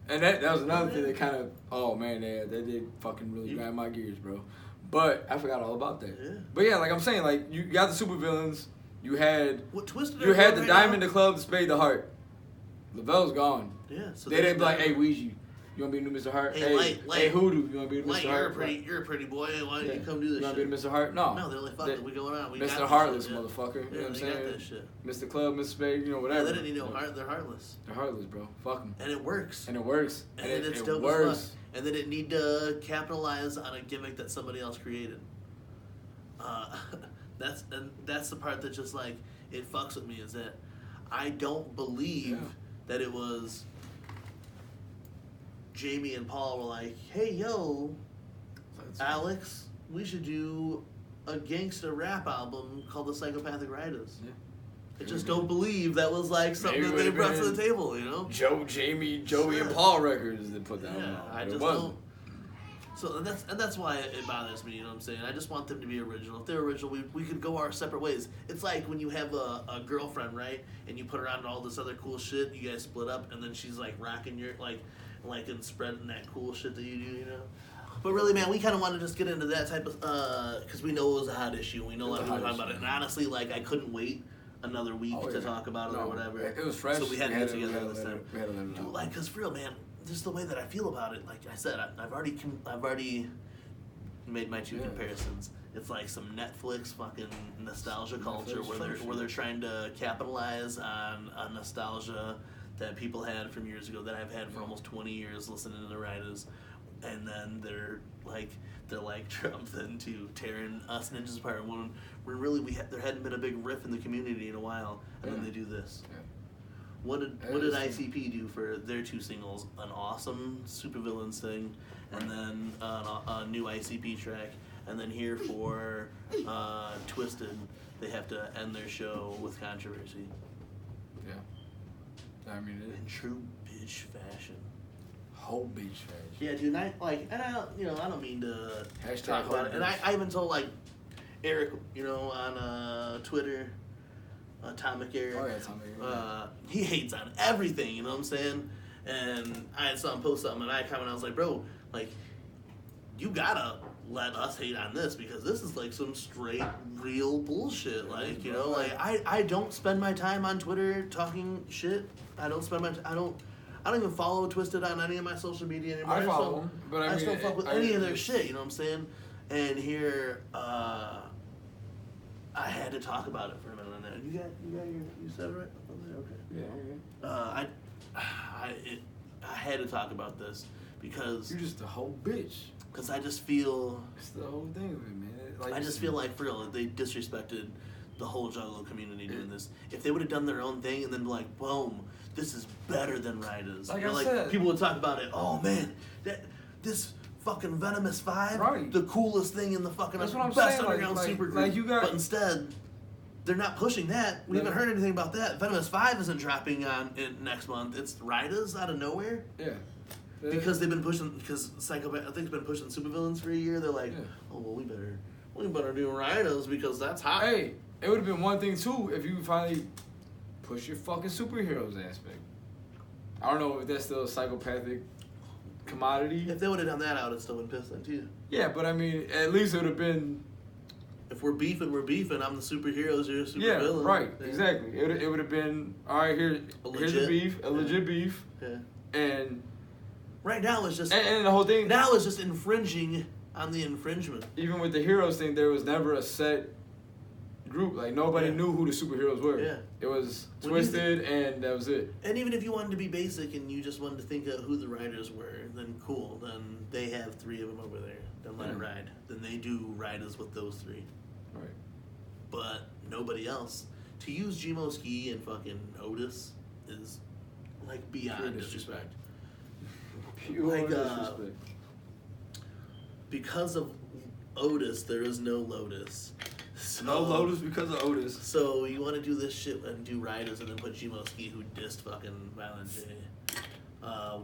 B: And that was another thing that kind of, oh man, they did fucking really grind my gears, bro. But I forgot all about that.
A: Yeah.
B: But yeah, like I'm saying, like you got the Soopa Villianz, you had the Diamond, the Club, the Spade, the Heart. Lavelle's gone.
A: Yeah. So
B: they didn't be like, hey, Ouija, you want to be the new Mr. Hart? Hey, Hoodoo, you want to be the Mr. Hart?
A: You're a pretty boy. Why don't you come do this shit?
B: You want to be the Mr. Hart? No.
A: No, they're like, fuck it, we going on. We
B: Mr. HeaRtless, motherfucker.
A: Yeah,
B: you know what I'm saying?
A: Got that shit.
B: Mr. Club, Mr. Spade, whatever.
A: Yeah, they didn't even know they're heartless.
B: They're heartless, bro. Fuck them.
A: And it works.
B: And it works.
A: And it's dope as fuck. And they didn't need to capitalize on a gimmick that somebody else created. That's the part that just like it fucks with me, is that I don't believe that it was Jamie and Paul were like, hey yo, Alex, we should do a gangster rap album called The Psychopathic Rydas. Yeah. I just don't believe that was like something that they brought to the table, you know?
B: Joey and Paul records that put that on.
A: I just don't. So that's why it bothers me, you know what I'm saying? I just want them to be original. If they're original, we could go our separate ways. It's like when you have a girlfriend, right? And you put her on all this other cool shit, you guys split up, and then she's like rocking your, like and spreading that cool shit that you do, you know? But really, man, we kind of want to just get into that type of, because we know it was a hot issue. We know a lot of people talking about it. And honestly, like, I couldn't wait another week to talk about it or whatever.
B: It was fresh.
A: So we had to get together this time.
B: Dude,
A: like, because for real, man, just the way that I feel about it, like I said, I've already made my two comparisons. It's like some Netflix fucking nostalgia culture where they're trying to capitalize on a nostalgia that people had from years ago, that I've had for almost 20 years listening to the Rydas, and then they're like jumped into tearing us ninjas apart when really there hadn't been a big riff in the community in a while, and then they do this. Yeah. What did ICP do for their two singles? An awesome Soopa Villianz thing, and then a new ICP track, and then here for Twisted, they have to end their show with controversy.
B: Yeah. I mean,
A: in true bitch fashion.
B: Whole bitch fashion.
A: Yeah, dude. I don't mean to talk about it. And I even told like Eric, on Twitter, Atomic Eric.
B: Oh yeah, Atomic Eric.
A: He hates on everything. You know what I'm saying? And I had someone post something, and I commented. I was like, bro, like, you gotta let us hate on this, because this is like some straight real bullshit. Like, like I don't spend my time on Twitter talking shit. I don't even follow Twisted on any of my social media anymore.
B: I follow them, but I
A: don't fuck with any of their shit. You know what I'm saying? And here, I had to talk about it for a minute. And you said it right? Okay.
B: Yeah.
A: I had to talk about this because
B: you're just a whole bitch.
A: Because I just feel
B: it's the whole thing of it, man. Like,
A: I just feel like, for real, they disrespected the whole Juggalo community doing this. If they would have done their own thing and then be like, boom, this is better than Rydas.
B: Like I said,
A: people would talk about it. Oh man, this fucking Venomous 5, the coolest thing in the fucking best underground super group. But instead, they're not pushing that. We haven't heard anything about that. Venomous 5 isn't dropping next month. It's Rydas out of nowhere.
B: Yeah.
A: Because they've been pushing, because Psychopath, I think, has been pushing Soopa Villianz for a year. They're like, oh well, we better do Rydas because that's hot.
B: Hey, it would have been one thing too if you finally push your fucking superheroes aspect. I don't know if that's still a psychopathic commodity.
A: If they would have done that, I would have still been pissed then too.
B: Yeah, but I mean, at least it would have been.
A: If we're beefing, we're beefing. I'm the superheroes, you're a super villain.
B: Yeah, right, exactly. It would have been, all right, here's a beef, a legit beef.
A: Yeah.
B: And
A: right now it's just
B: and the whole thing.
A: Now it's just infringing on the infringement.
B: Even with the heroes thing, there was never a set group. Like nobody knew who the superheroes were.
A: Yeah.
B: It was Twisted, and that was it.
A: And even if you wanted to be basic and you just wanted to think of who the writers were, then cool. Then they have 3 of them over there. Then let it ride. Then they do Rydas with those 3.
B: Right.
A: But nobody else. to use Gmo Ski and fucking Otis is like beyond disrespect.
B: Pure disrespect.
A: Because of Otis, there is no Lotus. So,
B: no Lotus because of Otis.
A: So you want to do this shit and do Rydas and then put Gmo Ski, who dissed fucking Violent J,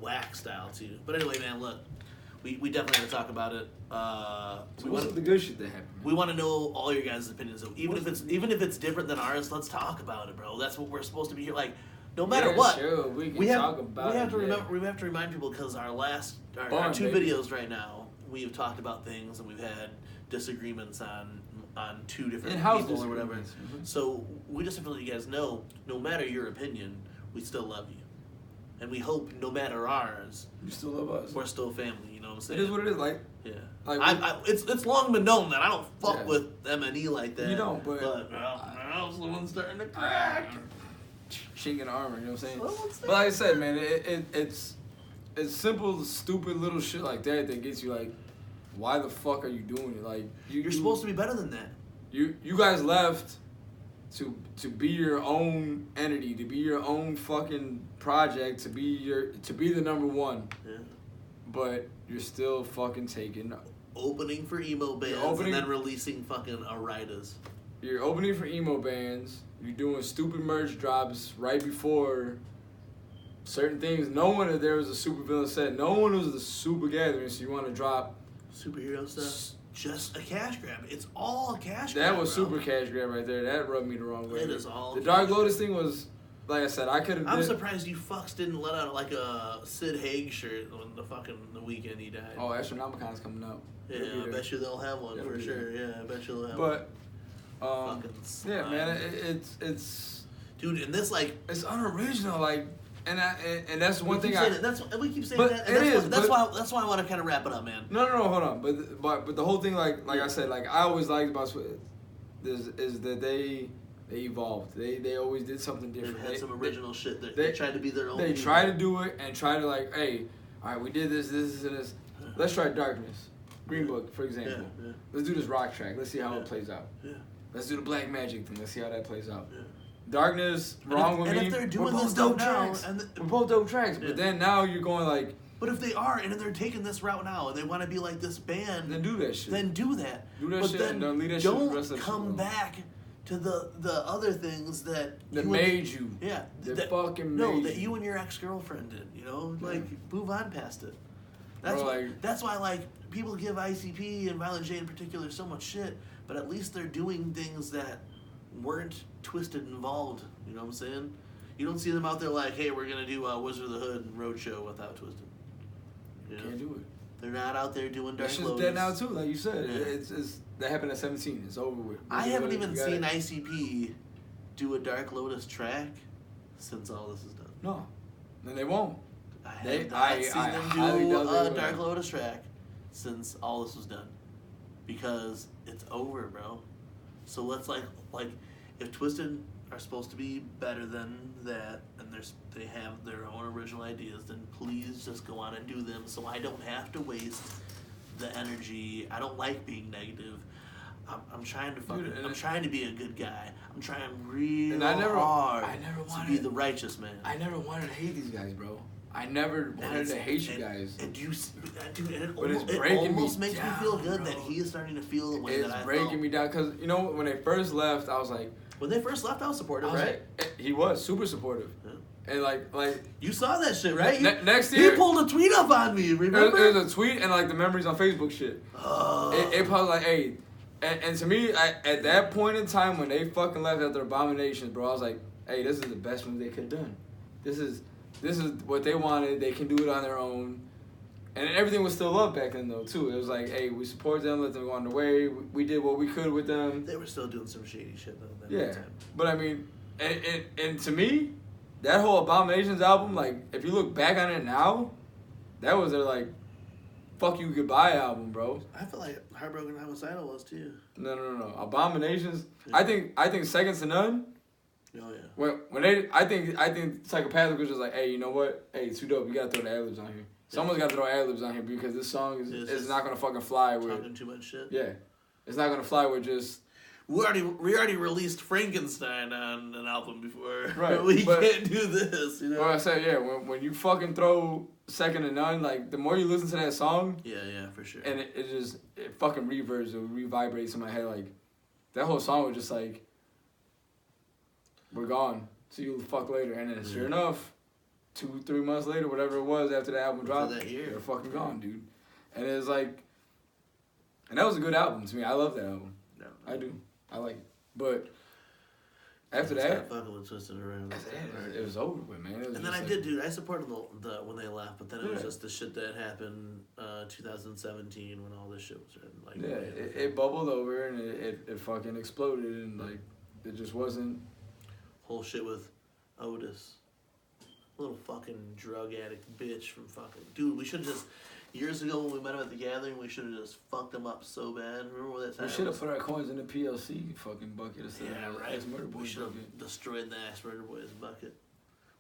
A: whack style too. But anyway, man, look, we definitely have to talk about it.
B: What's the good shit that happened?
A: We want to know all your guys' opinions. So even if it's different than ours, let's talk about it, bro. That's what we're supposed to be here. Like, no matter what,
B: sure, we can talk about it.
A: We have to remind people because our two videos right now, we have talked about things and we've had disagreements on two different people or whatever. Mm-hmm. So we just have to let you guys know, no matter your opinion, we still love you. And we hope no matter ours,
B: you still love us.
A: We're still family, you know what I'm saying?
B: It is what it is, like.
A: Yeah.
B: Like
A: it's long been known that I don't fuck with M&E like that.
B: You don't, but
A: someone's starting to crack.
B: Chink in the armor, you know what I'm saying? But like I said, man, it's simple, stupid little shit like that gets you like, why the fuck are you doing it? Like
A: you're supposed to be better than that.
B: You guys left to be your own entity, to be your own fucking project, to be the number one. Yeah. But you're still fucking taking
A: opening for emo bands and then releasing fucking Rydas.
B: You're opening for emo bands. You're doing stupid merch drops right before certain things. No one there was a Soopa Villianz set. No one was the Super Gathering, so you want to drop
A: superhero stuff. Just a cash grab. It's all a cash
B: grab.
A: That
B: was
A: bro.
B: super cash grab right there. That rubbed me the wrong way.
A: It is all.
B: The Dark Lotus thing was, like I said, I could have.
A: I'm surprised you fucks didn't let out like a Sid Haig shirt on the weekend he died.
B: Oh, Astronomicon's coming up.
A: Yeah, I bet you they'll have one for sure. Yeah, I bet you they'll have one.
B: But, yeah, man, it's
A: dude, and this like
B: it's unoriginal, like. And that's one thing
A: we keep saying that. And that's why I want to kind of wrap it up, man.
B: No, hold on. But the whole thing, like I said, like I always liked about is that they evolved. They always did something different.
A: They had some original shit. They tried to be their own.
B: They tried to do it and try to like, hey, all right, we did this, and this. Let's try Darkness, Green Book, for example. Yeah. Let's do this rock track. Let's see how it plays out. Yeah. Let's do the Black Magic thing. Let's see how that plays out. Yeah. Darkness, Wrong With Me.
A: And if they're doing
B: we're
A: this
B: dope
A: now,
B: tracks. We're both dope tracks. But then now you're going like.
A: But if they are, and they're taking this route now, and they want to be like this band,
B: then do that shit.
A: Then do that.
B: Do that shit.
A: Then
B: and don't leave that
A: don't
B: shit. Don't
A: come back to the other things that
B: made you.
A: Yeah.
B: That fucking made
A: you. No, that you and your ex-girlfriend did. You know, like move on past it. That's why like people give ICP and Violent J in particular so much shit, but at least they're doing things that weren't twisted and involved. You know what I'm saying? You don't see them out there like, hey, we're gonna do Wizard of the Hood and Roadshow without Twisted. You know?
B: Can't do it.
A: They're not out there doing Dark Lotus.
B: That shit's dead now too, like you said. Yeah. It's that happened at 17. It's over with.
A: I haven't even seen ICP do a Dark Lotus track since all this is done.
B: No, then they won't.
A: I have not seen them do a Dark Lotus track since all this was done, because it's over, bro. So let's like if Twisted are supposed to be better than that, and they have their own original ideas, then please just go on and do them, so I don't have to waste the energy. I don't like being negative. I'm trying to I'm trying to be a good guy. I'm trying really hard to be the righteous man.
B: I never wanted to hate these guys, bro. I never wanted to hate you guys.
A: And it almost makes me feel good that he is starting to feel the way that I felt.
B: It's breaking me down, because, you know, when they first left, I was like...
A: When they first left, I was supportive, right?
B: He was super supportive. Yeah. And like
A: you saw that shit, right?
B: Next year...
A: He pulled a tweet up on me, remember?
B: There was a tweet and, like, the memories on Facebook shit. It probably like, hey... And to me, at that point in time, when they fucking left after Abominations, bro, I was like, hey, this is the best move they could have done. This is what they wanted. They can do it on their own. And everything was still up back then, though, too. It was like, hey, we support them, let them go on their way. We did what we could with them.
A: They were still doing some shady shit, though.
B: Yeah. But, I mean, and to me, that whole Abominations album, like, if you look back on it now, that was their, like, fuck you goodbye album, bro.
A: I feel like Heartbroken Homicidal was, too.
B: No. Abominations, yeah. I think Second to None.
A: Oh yeah.
B: When I think Psychopathic was just like, hey, you know what? Hey, it's too dope. You gotta throw the ad-libs on here. Someone's gotta throw ad-libs on here, because this song is not gonna fucking fly with
A: talking too much shit.
B: Yeah, it's not gonna fly with just
A: we already released Frankenstein on an album before.
B: Right.
A: We can't do this, you know?
B: Well, I said, yeah, when you fucking throw Second to None, like, the more you listen to that song...
A: Yeah, for sure.
B: And it fucking reverbs, it re-vibrates in my head, like, that whole song was just like, we're gone, see you fuck later. And then sure enough, 2-3 months later, whatever it was after the album dropped, they're fucking gone, dude. And it was like, and that was a good album to me. I love that album. No. I do. I like it. But after that,
A: fucking with Twisted Around.
B: It was over with, man.
A: And then I supported the when they left, but then it was just the shit that happened 2017 when all this shit was written. Like,
B: it bubbled over and it fucking exploded and like it just wasn't.
A: Whole shit with Otis, little fucking drug addict bitch from fucking dude. We should have just. Years ago when we met him at the gathering, we should have just fucked him up so bad. Remember that time?
B: We should have put our coins in the PLC fucking bucket instead of the Ex-Murder Boys.
A: We should have destroyed the Ex-Murder Boys bucket.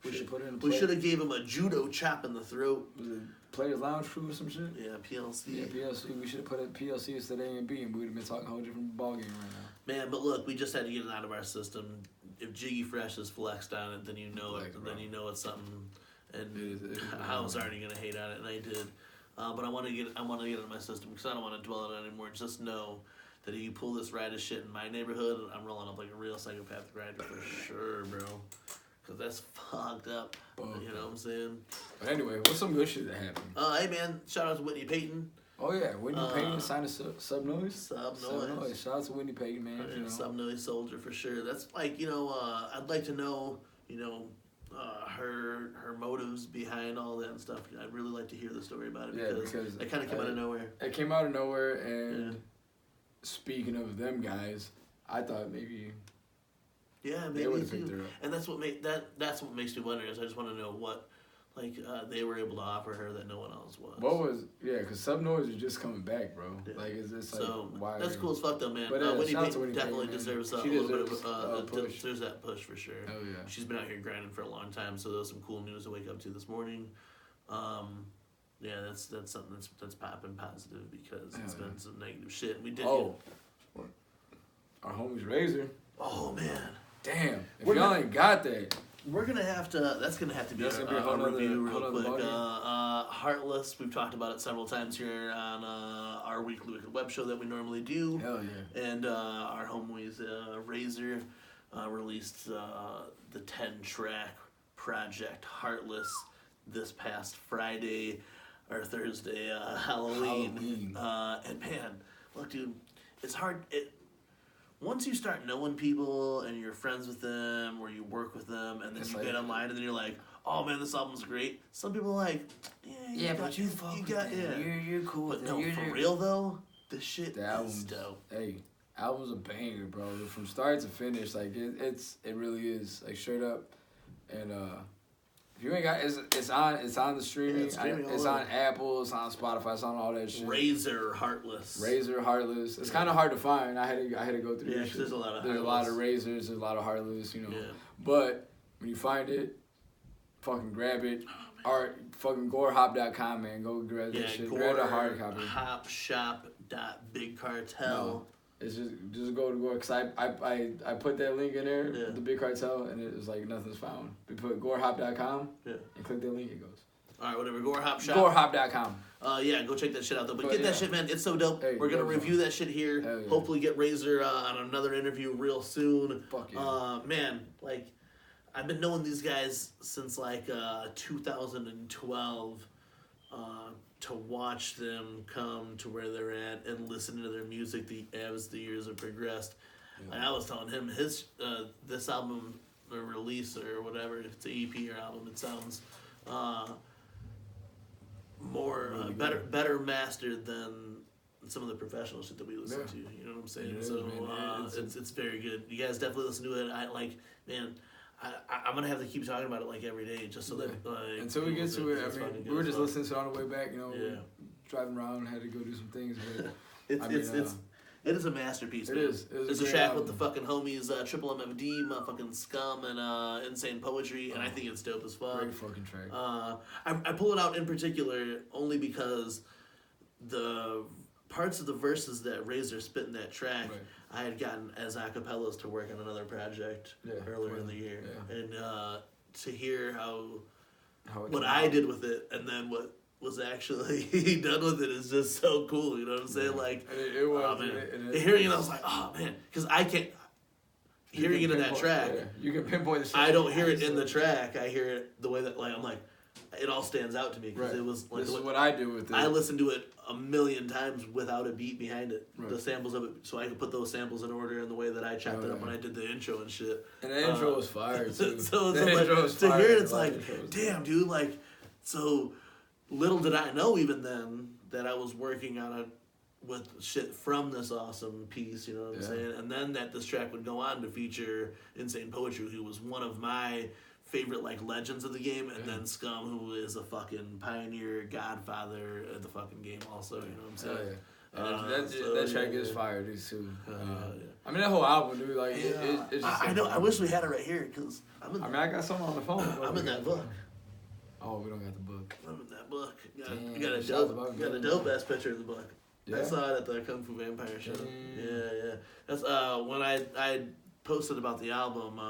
B: We should put it in.
A: We should have gave him a judo chop in the throat.
B: Was it Players Lounge Crew or some shit?
A: Yeah, PLC.
B: Yeah, PLC. We should have put it PLC instead of A and B, and we would have been talking a whole different ballgame right now.
A: Man, but look, we just had to get it out of our system. If Jiggy Fr3sh is flexed on it, then you know it. Then you know it's something. And I was already gonna hate on it, and I did. But I want to get it in my system because I don't want to dwell on it anymore. Just know that if you pull this Rydas shit in my neighborhood, I'm rolling up like a real psychopathic rider for sure, bro. Because that's fucked up. You know what I'm saying?
B: But anyway, what's some good shit that happened?
A: Hey man, shout out to Whitney Peyton.
B: Oh yeah, Whitney Peyton signed to Sub Noize.
A: Sub Noize.
B: Shout out to Whitney Peyton, man.
A: You know. Sub Noize soldier for sure. That's like, I'd like to know, her motives behind all that and stuff. I'd really like to hear the story about it because it kind of came out of nowhere.
B: It came out of nowhere, and speaking of them guys, I thought maybe
A: maybe
B: they would have picked her up.
A: And that's what makes me wonder is I just want to know what they were able to offer her that no one else was.
B: Because Sub Noize is just coming back, bro.
A: Yeah.
B: Like, it's like,
A: so
B: why?
A: That's cool as fuck, though, man.
B: But
A: Whitney Peyton definitely deserves a little bit of
B: push.
A: Deserves that push for sure.
B: Oh yeah.
A: She's been out here grinding for a long time, so there was some cool news to wake up to this morning. That's something that's popping positive because it's been some negative shit. We did.
B: Our homies Razor.
A: Oh man.
B: Damn. If y'all ain't got that.
A: We're gonna have to. That's gonna have to be a review real quick. HeaRtless. We've talked about it several times here on our weekly web show that we normally do.
B: Hell yeah!
A: And our homies Razor released the 10-track project HeaRtless this past Friday or Thursday, Halloween. And man, look, dude, it's hard. Once you start knowing people and you're friends with them or you work with them and then you get online and then you're like, oh man, this album's great. Some people are like, you're cool with it. But no, for real though, this shit is dope.
B: Hey, album's a banger, bro. From start to finish, like it really is, like straight up. And if you ain't got, it's on the streaming. It's on Apple. It's on Spotify. It's on all that shit.
A: Razor HeaRtless. It's kind of hard to find. I had to go through. Yeah, there's a lot of.
B: There's a lot of Razors. There's a lot of HeaRtless.
A: Yeah.
B: But when you find it, fucking grab it. Fucking gorehop.com, man. Go grab that shit. Grab the hard copy.
A: Hopshop.bigcartel.
B: No. It's just go to Gore, because I put that link in there, the Big Cartel, and it was like nothing's found. We put gorehop.com and click that link, it goes.
A: Alright, whatever.
B: Gorehop.com.
A: Go check that shit out though. But get that shit, man. It's so dope.
B: Hey,
A: we're gonna review that shit here.
B: Yeah.
A: Hopefully get Razor on another interview real soon.
B: Fuck yeah.
A: Man, like I've been knowing these guys since like 2012. To watch them come to where they're at and listen to their music as the years have progressed. Yeah. Like I was telling him his this album or release or whatever, if it's an EP or album, it sounds more really better mastered than some of the professional shit that we listen to. You know what I'm saying? It's very good. You guys definitely listen to it. I'm gonna have to keep talking about it like every day, just so that
B: until we get to it. I mean, we were just listening to it on the way back. Driving around, had to go do some things. But
A: it is a masterpiece.
B: It
A: man.
B: is.
A: It's a track with the fucking homies Triple MFD, motherfucking Scum, and Insane Poetry, and I think it's dope as fuck.
B: Great fucking track.
A: I pull it out in particular only because the parts of the verses that Razor spit in that track, I had gotten as acapellas to work on another project earlier in the year, and to hear what I did with it, and then what was actually done with it is just so cool. You know what I'm saying? Like,
B: it was.
A: Hearing it, I was like, oh man, because I can't. Hearing it in that track,
B: you can pinpoint the shit.
A: I don't hear it in the track. I hear it the way that, like, I'm like, it all stands out to me because it was like.
B: This is what I do with it.
A: I listened to it a million times without a beat behind it. The samples of it, so I could put those samples in order in the way that I chopped it up when I did the intro and shit.
B: And the intro was fire too.
A: So the intro was fire. To hear it, it's like, damn, dude, like, so little did I know even then that I was working on it with shit from this awesome piece, you know what I'm saying? And then that this track would go on to feature Insane Poetry, who was one of my favorite, like, legends of the game, and then Scum, who is a fucking pioneer, godfather of the fucking game also, you know what I'm saying?
B: That track is fire, dude, too. I mean, that whole album, dude, like, it's just...
A: I know, I wish we had it right here, because I
B: I got something on the phone.
A: I'm in that book.
B: Oh, we don't got the book.
A: I'm in that book. Got a dope-ass picture of the book. I saw it at the Kung Fu Vampire show. Yeah. That's when I posted about the album.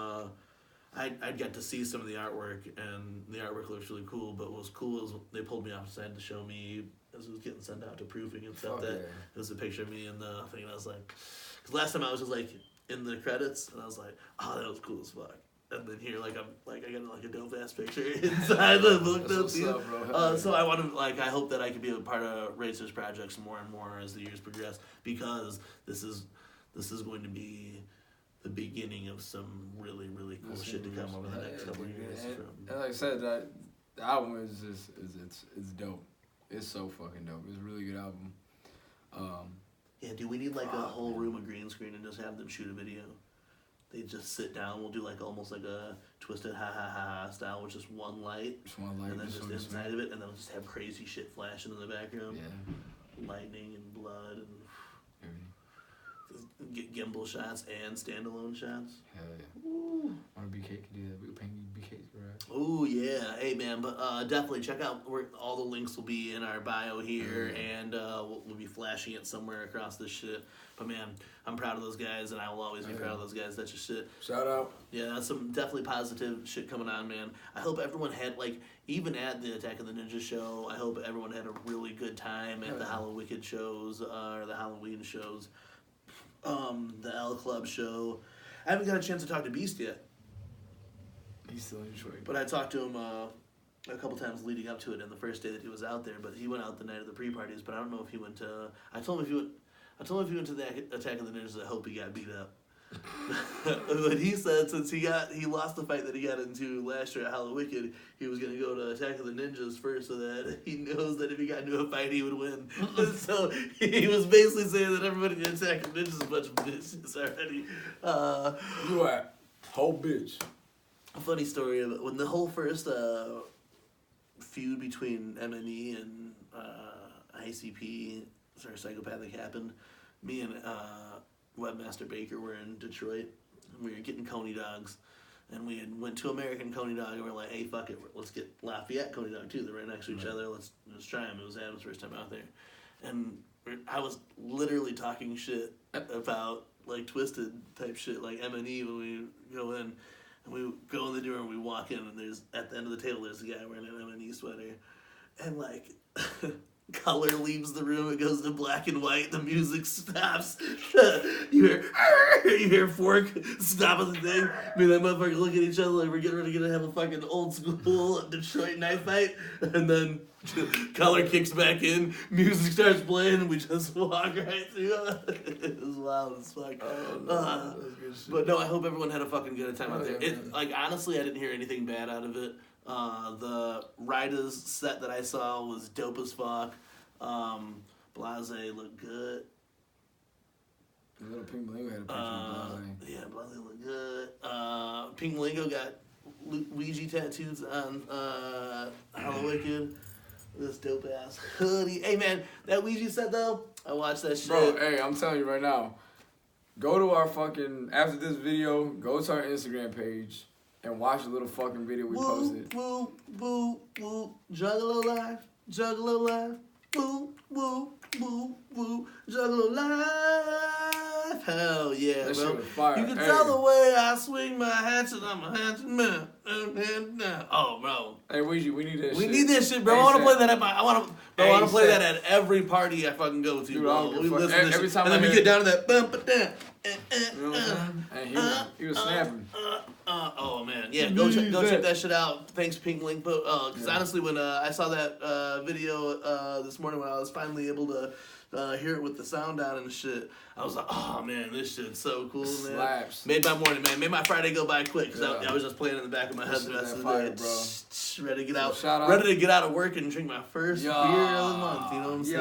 A: I'd got to see some of the artwork, and the artwork looks really cool. But what was cool is they pulled me outside to show me as it was getting sent out to proofing and stuff. It was a picture of me in the thing, and I was like, because last time I was just like in the credits, and I was like, oh, that was cool as fuck. And then here, like, I got like a dope ass picture inside the book. So I want to, like, I hope that I can be a part of Razor's projects more and more as the years progress, because this is going to be the beginning of some really, really cool shit to come over the next couple of years.
B: And like I said, the album is it's dope. It's so fucking dope. It's a really good album.
A: Yeah, do we need like a whole room of green screen and just have them shoot a video? They just sit down. We'll do like almost like a Twisted Ha Ha Ha Ha style with just one light, and then just inside of it, and then we'll just have crazy shit flashing in the background. Lightning and blood and gimbal shots and standalone shots.
B: Hell yeah. Ooh. Want a BK could do that. We were paying BKs, right?
A: Oh yeah, hey man, but definitely check out where all the links will be in our bio here, and we'll be flashing it somewhere across this shit. But man, I'm proud of those guys, and I will always be proud of those guys. That's just shit.
B: Shout out.
A: Yeah, that's some definitely positive shit coming on, man. I hope everyone had, like, even at the Attack of the Ninja show, I hope everyone had a really good time at the Hallowicked shows, or the Halloween shows. The L Club show. I haven't got a chance to talk to Beast yet.
B: He's still in Detroit.
A: But I talked to him a couple times leading up to it, and the first day that he was out there. But he went out the night of the pre-parties. But I don't know if he went to. I told him if he went to the Attack of the Ninjas, I hope he got beat up. But he said since he lost the fight that he got into last year at Hallowicked, he was gonna go to Attack of the Ninjas first, so that he knows that if he got into a fight, he would win. So he was basically saying that everybody in Attack of the Ninjas is a bunch of bitches already.
B: You are whole bitch.
A: A funny story of it, when the whole first feud between MNE and ICP, sort of Psychopathic, happened, me and Webmaster Baker were in Detroit, and we were getting Coney dogs, and we had went to American Coney Dog, and we were like, hey, fuck it, let's get Lafayette Coney Dog too. They're right next to each other. Let's try them. It was Adam's first time out there, and I was literally talking shit about like Twisted type shit, like M&E when we go in, and we go in the door and we walk in, and there's at the end of the table there's a guy wearing an M&E sweater, and like. Color leaves the room, it goes to black and white, the music stops. You hear Fork stop at the thing. Me and that motherfucker look at each other like we're getting ready to have a fucking old school Detroit knife fight. And then Color kicks back in, music starts playing, and we just walk right through. It was wild as fuck.
B: Oh, no, that's good shit.
A: But no, I hope everyone had a fucking good time out there. Like, honestly, I didn't hear anything bad out of it. The Rydas set that I saw was dope as fuck. Blase looked good.
B: The little Pink Malingo had a picture of Blase.
A: Yeah, Blase looked good. Pink Malingo got Ouija tattoos on Hallowicked. This dope ass hoodie. Hey man, that Ouija set though, I watched that shit.
B: Bro, hey, I'm telling you right now. Go to our fucking, after this video, go to our Instagram page and watch the little fucking video we posted.
A: Woo, woo, woo, Juggalo life, Juggalo life, woo, woo. woo, woo, juggle life. Hell yeah,
B: that
A: bro.
B: shit was fire.
A: You can tell the way I swing my hatchet. I'm a hatchet man. Oh, bro.
B: Hey, we need that shit.
A: We need that shit, bro. I want to play that at my. I want to play that at every party I fucking go to,
B: Dude,
A: bro. We listen to this
B: every
A: shit.
B: time
A: And then we get down to that bump it down.
B: You know what I'm saying? He was snapping.
A: Oh man, yeah, go check that shit out. Thanks, Pink Link. But because honestly, when I saw that video this morning, when I was finally able to hear it with the sound down and shit, I was like, oh man, this shit's so cool, man.
B: Slaps.
A: Made my morning, man. Made my Friday go by quick because I was just playing in the back of my head the rest of the day.
B: Bro.
A: Ready to get out,
B: shout out.
A: ready to get out of work and drink my first beer of the month. You know what I'm saying?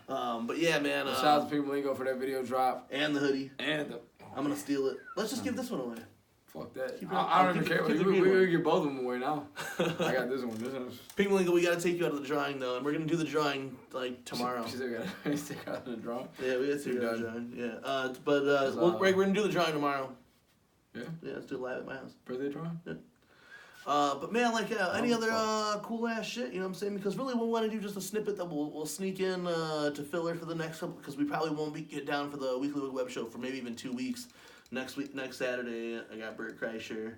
B: Yeah.
A: But yeah, man.
B: Shout out to People Lingo for that video drop.
A: And the hoodie.
B: And the.
A: I'm gonna steal it. Let's just give this one away.
B: Fuck that. I don't even care. We're gonna give both of them away now. I got this one. This one's.
A: Pink Lingo, we gotta take you out of the drawing though, and we're gonna do the drawing like tomorrow.
B: She still gotta take out of the drawing.
A: Yeah, we gotta take you out of the drawing. Yeah. We're gonna do the drawing tomorrow.
B: Yeah.
A: Yeah, let's do it live at my house.
B: Birthday drawing.
A: Yeah. But man, like any other cool ass shit, you know what I'm saying? Because really, we want to do just a snippet that we'll sneak in to filler for the next couple, because we probably won't get down for the weekly web show for maybe even 2 weeks. Next Saturday, I got Bert Kreischer.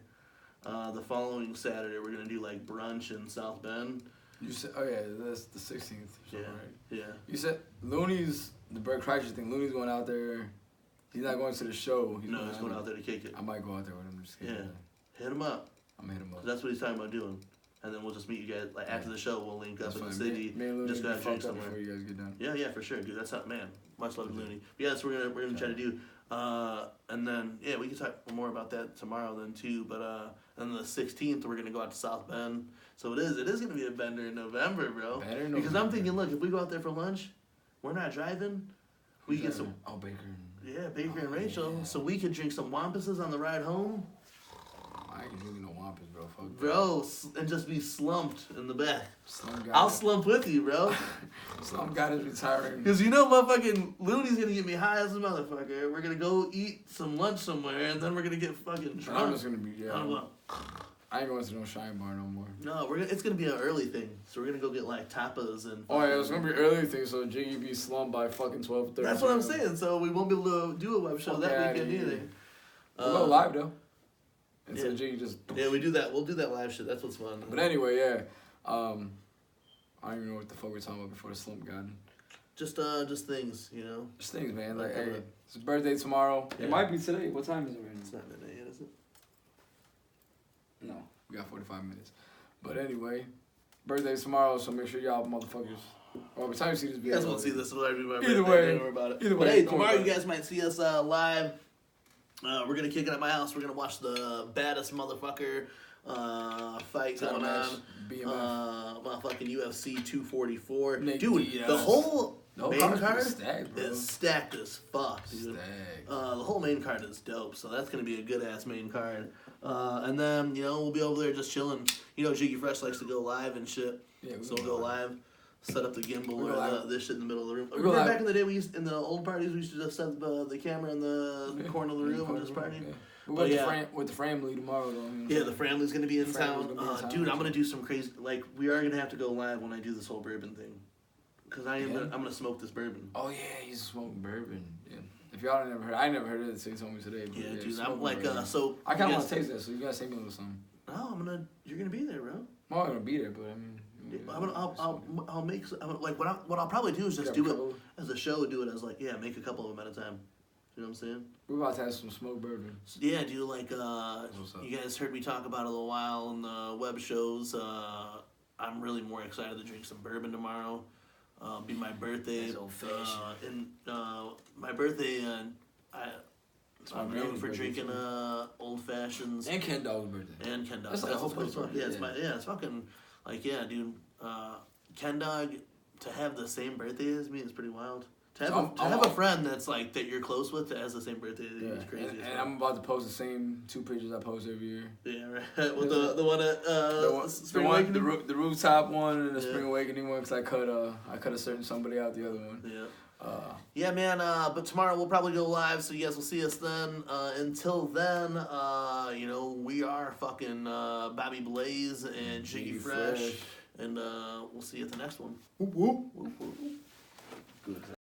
A: The following Saturday, we're gonna do like brunch in South Bend.
B: You said, oh yeah, that's the 16th.
A: Yeah.
B: Right?
A: Yeah.
B: You said Looney's the Bert Kreischer thing. Looney's going out there. He's not going to the show.
A: He's going out there to kick it.
B: I might go out there with him. Just
A: Hit him up.
B: I'm gonna hit him up.
A: That's what he's talking about doing. And then we'll just meet you guys like after the show. We'll link up in the city.
B: Me and Looney
A: just gotta drink somewhere.
B: before you guys get done.
A: Yeah, for sure, dude. That's not man. Much love to Looney. But yeah, that's what we're gonna try to do. And then yeah, we can talk more about that tomorrow then too. But then the 16th we're gonna go out to South Bend. So it is gonna be a bender in November, bro. Because I'm thinking, look, if we go out there for lunch, we're not driving. We get some.
B: Oh, Baker.
A: Yeah, Baker and Rachel. Yeah. So we could drink some Wampuses on the ride home.
B: I ain't drinking no Wampus, bro. Fuck
A: bro, and just be slumped in the back.
B: Slump
A: I'll slump with you, bro.
B: Slump God is retiring.
A: Because you know motherfucking Looney's gonna get me high as a motherfucker. We're gonna go eat some lunch somewhere, and then we're gonna get fucking drunk.
B: I'm just gonna be, I ain't going to no Shine Bar no more.
A: No, it's gonna be an early thing. So we're gonna go get like tapas and.
B: Oh yeah, it's gonna be an early thing. So Jiggy be slumped by fucking 12:30.
A: That's what I'm saying. So we won't be able to do a web show that weekend either.
B: We'll go live though. And
A: yeah.
B: so Jiggy just.
A: Yeah, we do that. We'll do that live shit. That's what's fun.
B: But anyway, yeah. I don't even know what the fuck we're talking about before the slump got.
A: Just things, you know.
B: Just things, man. Like, hey, it's his birthday tomorrow.
A: Yeah.
B: It might be today. What time is it right now?
A: It's not midnight yet, is it?
B: No, we got 45 minutes. But anyway, birthday's tomorrow, so make sure y'all motherfuckers. Or by the time you see this video,
A: you guys won't see this.
B: Either way,
A: don't worry about it.
B: Either
A: but
B: way,
A: hey, tomorrow you guys might see us live. We're gonna kick it at my house. We're gonna watch the baddest motherfucker fight going on. Motherfucking UFC 244. Dude, the whole main card is stacked as fuck, dude. The whole main card is dope, so that's gonna be a good ass main card. And then we'll be over there just chilling. Jiggy Fr3sh likes to go live and shit. Yeah, so we'll go live. Set up the gimbal or this shit in the middle of the room. Remember back in the day, in the old parties, we used to just set the camera in the corner of the room and just party.
B: Yeah. With the family tomorrow, though.
A: Yeah, the family's gonna be in town. Dude, I'm gonna do some crazy. Like, we are gonna have to go live when I do this whole bourbon thing, because I'm gonna smoke this bourbon.
B: Oh yeah, he's smoking bourbon. Yeah. If y'all never heard, I never heard it until you told me today. But
A: yeah, dude, I'm like so.
B: I kind of want to taste that, so you gotta take me a little something.
A: No, you're gonna be there, bro.
B: I'm not gonna be there, but I mean.
A: I'll make what I'll probably do is just do it as a show. Do it as make a couple of them at a time. You know what I'm saying?
B: We're about to have some smoked bourbon.
A: Yeah, dude. You guys heard me talk about it a little while in the web shows. I'm really more excited to drink some bourbon tomorrow. Be my birthday. My birthday. I'm known for drinking old fashions.
B: And Ken Dog's birthday.
A: And Ken Dog.
B: That's like a whole bunch.
A: Yeah, it's fucking. Dude, Ken Dog, to have the same birthday as me is pretty wild. To have a friend that's that you're close with that has the same birthday as you is crazy.
B: And I'm about to post the same 2 pictures I post every year.
A: Yeah, right. With the one at Spring Awakening?
B: The rooftop one and the Spring Awakening one, because I cut a certain somebody out the other one.
A: Yeah. Yeah, man, but tomorrow we'll probably go live, so you guys will see us then. Until then, we are fucking BobeBlaze and Jiggy Fr3sh, and we'll see you at the next one.
B: Whoop, whoop.
A: good.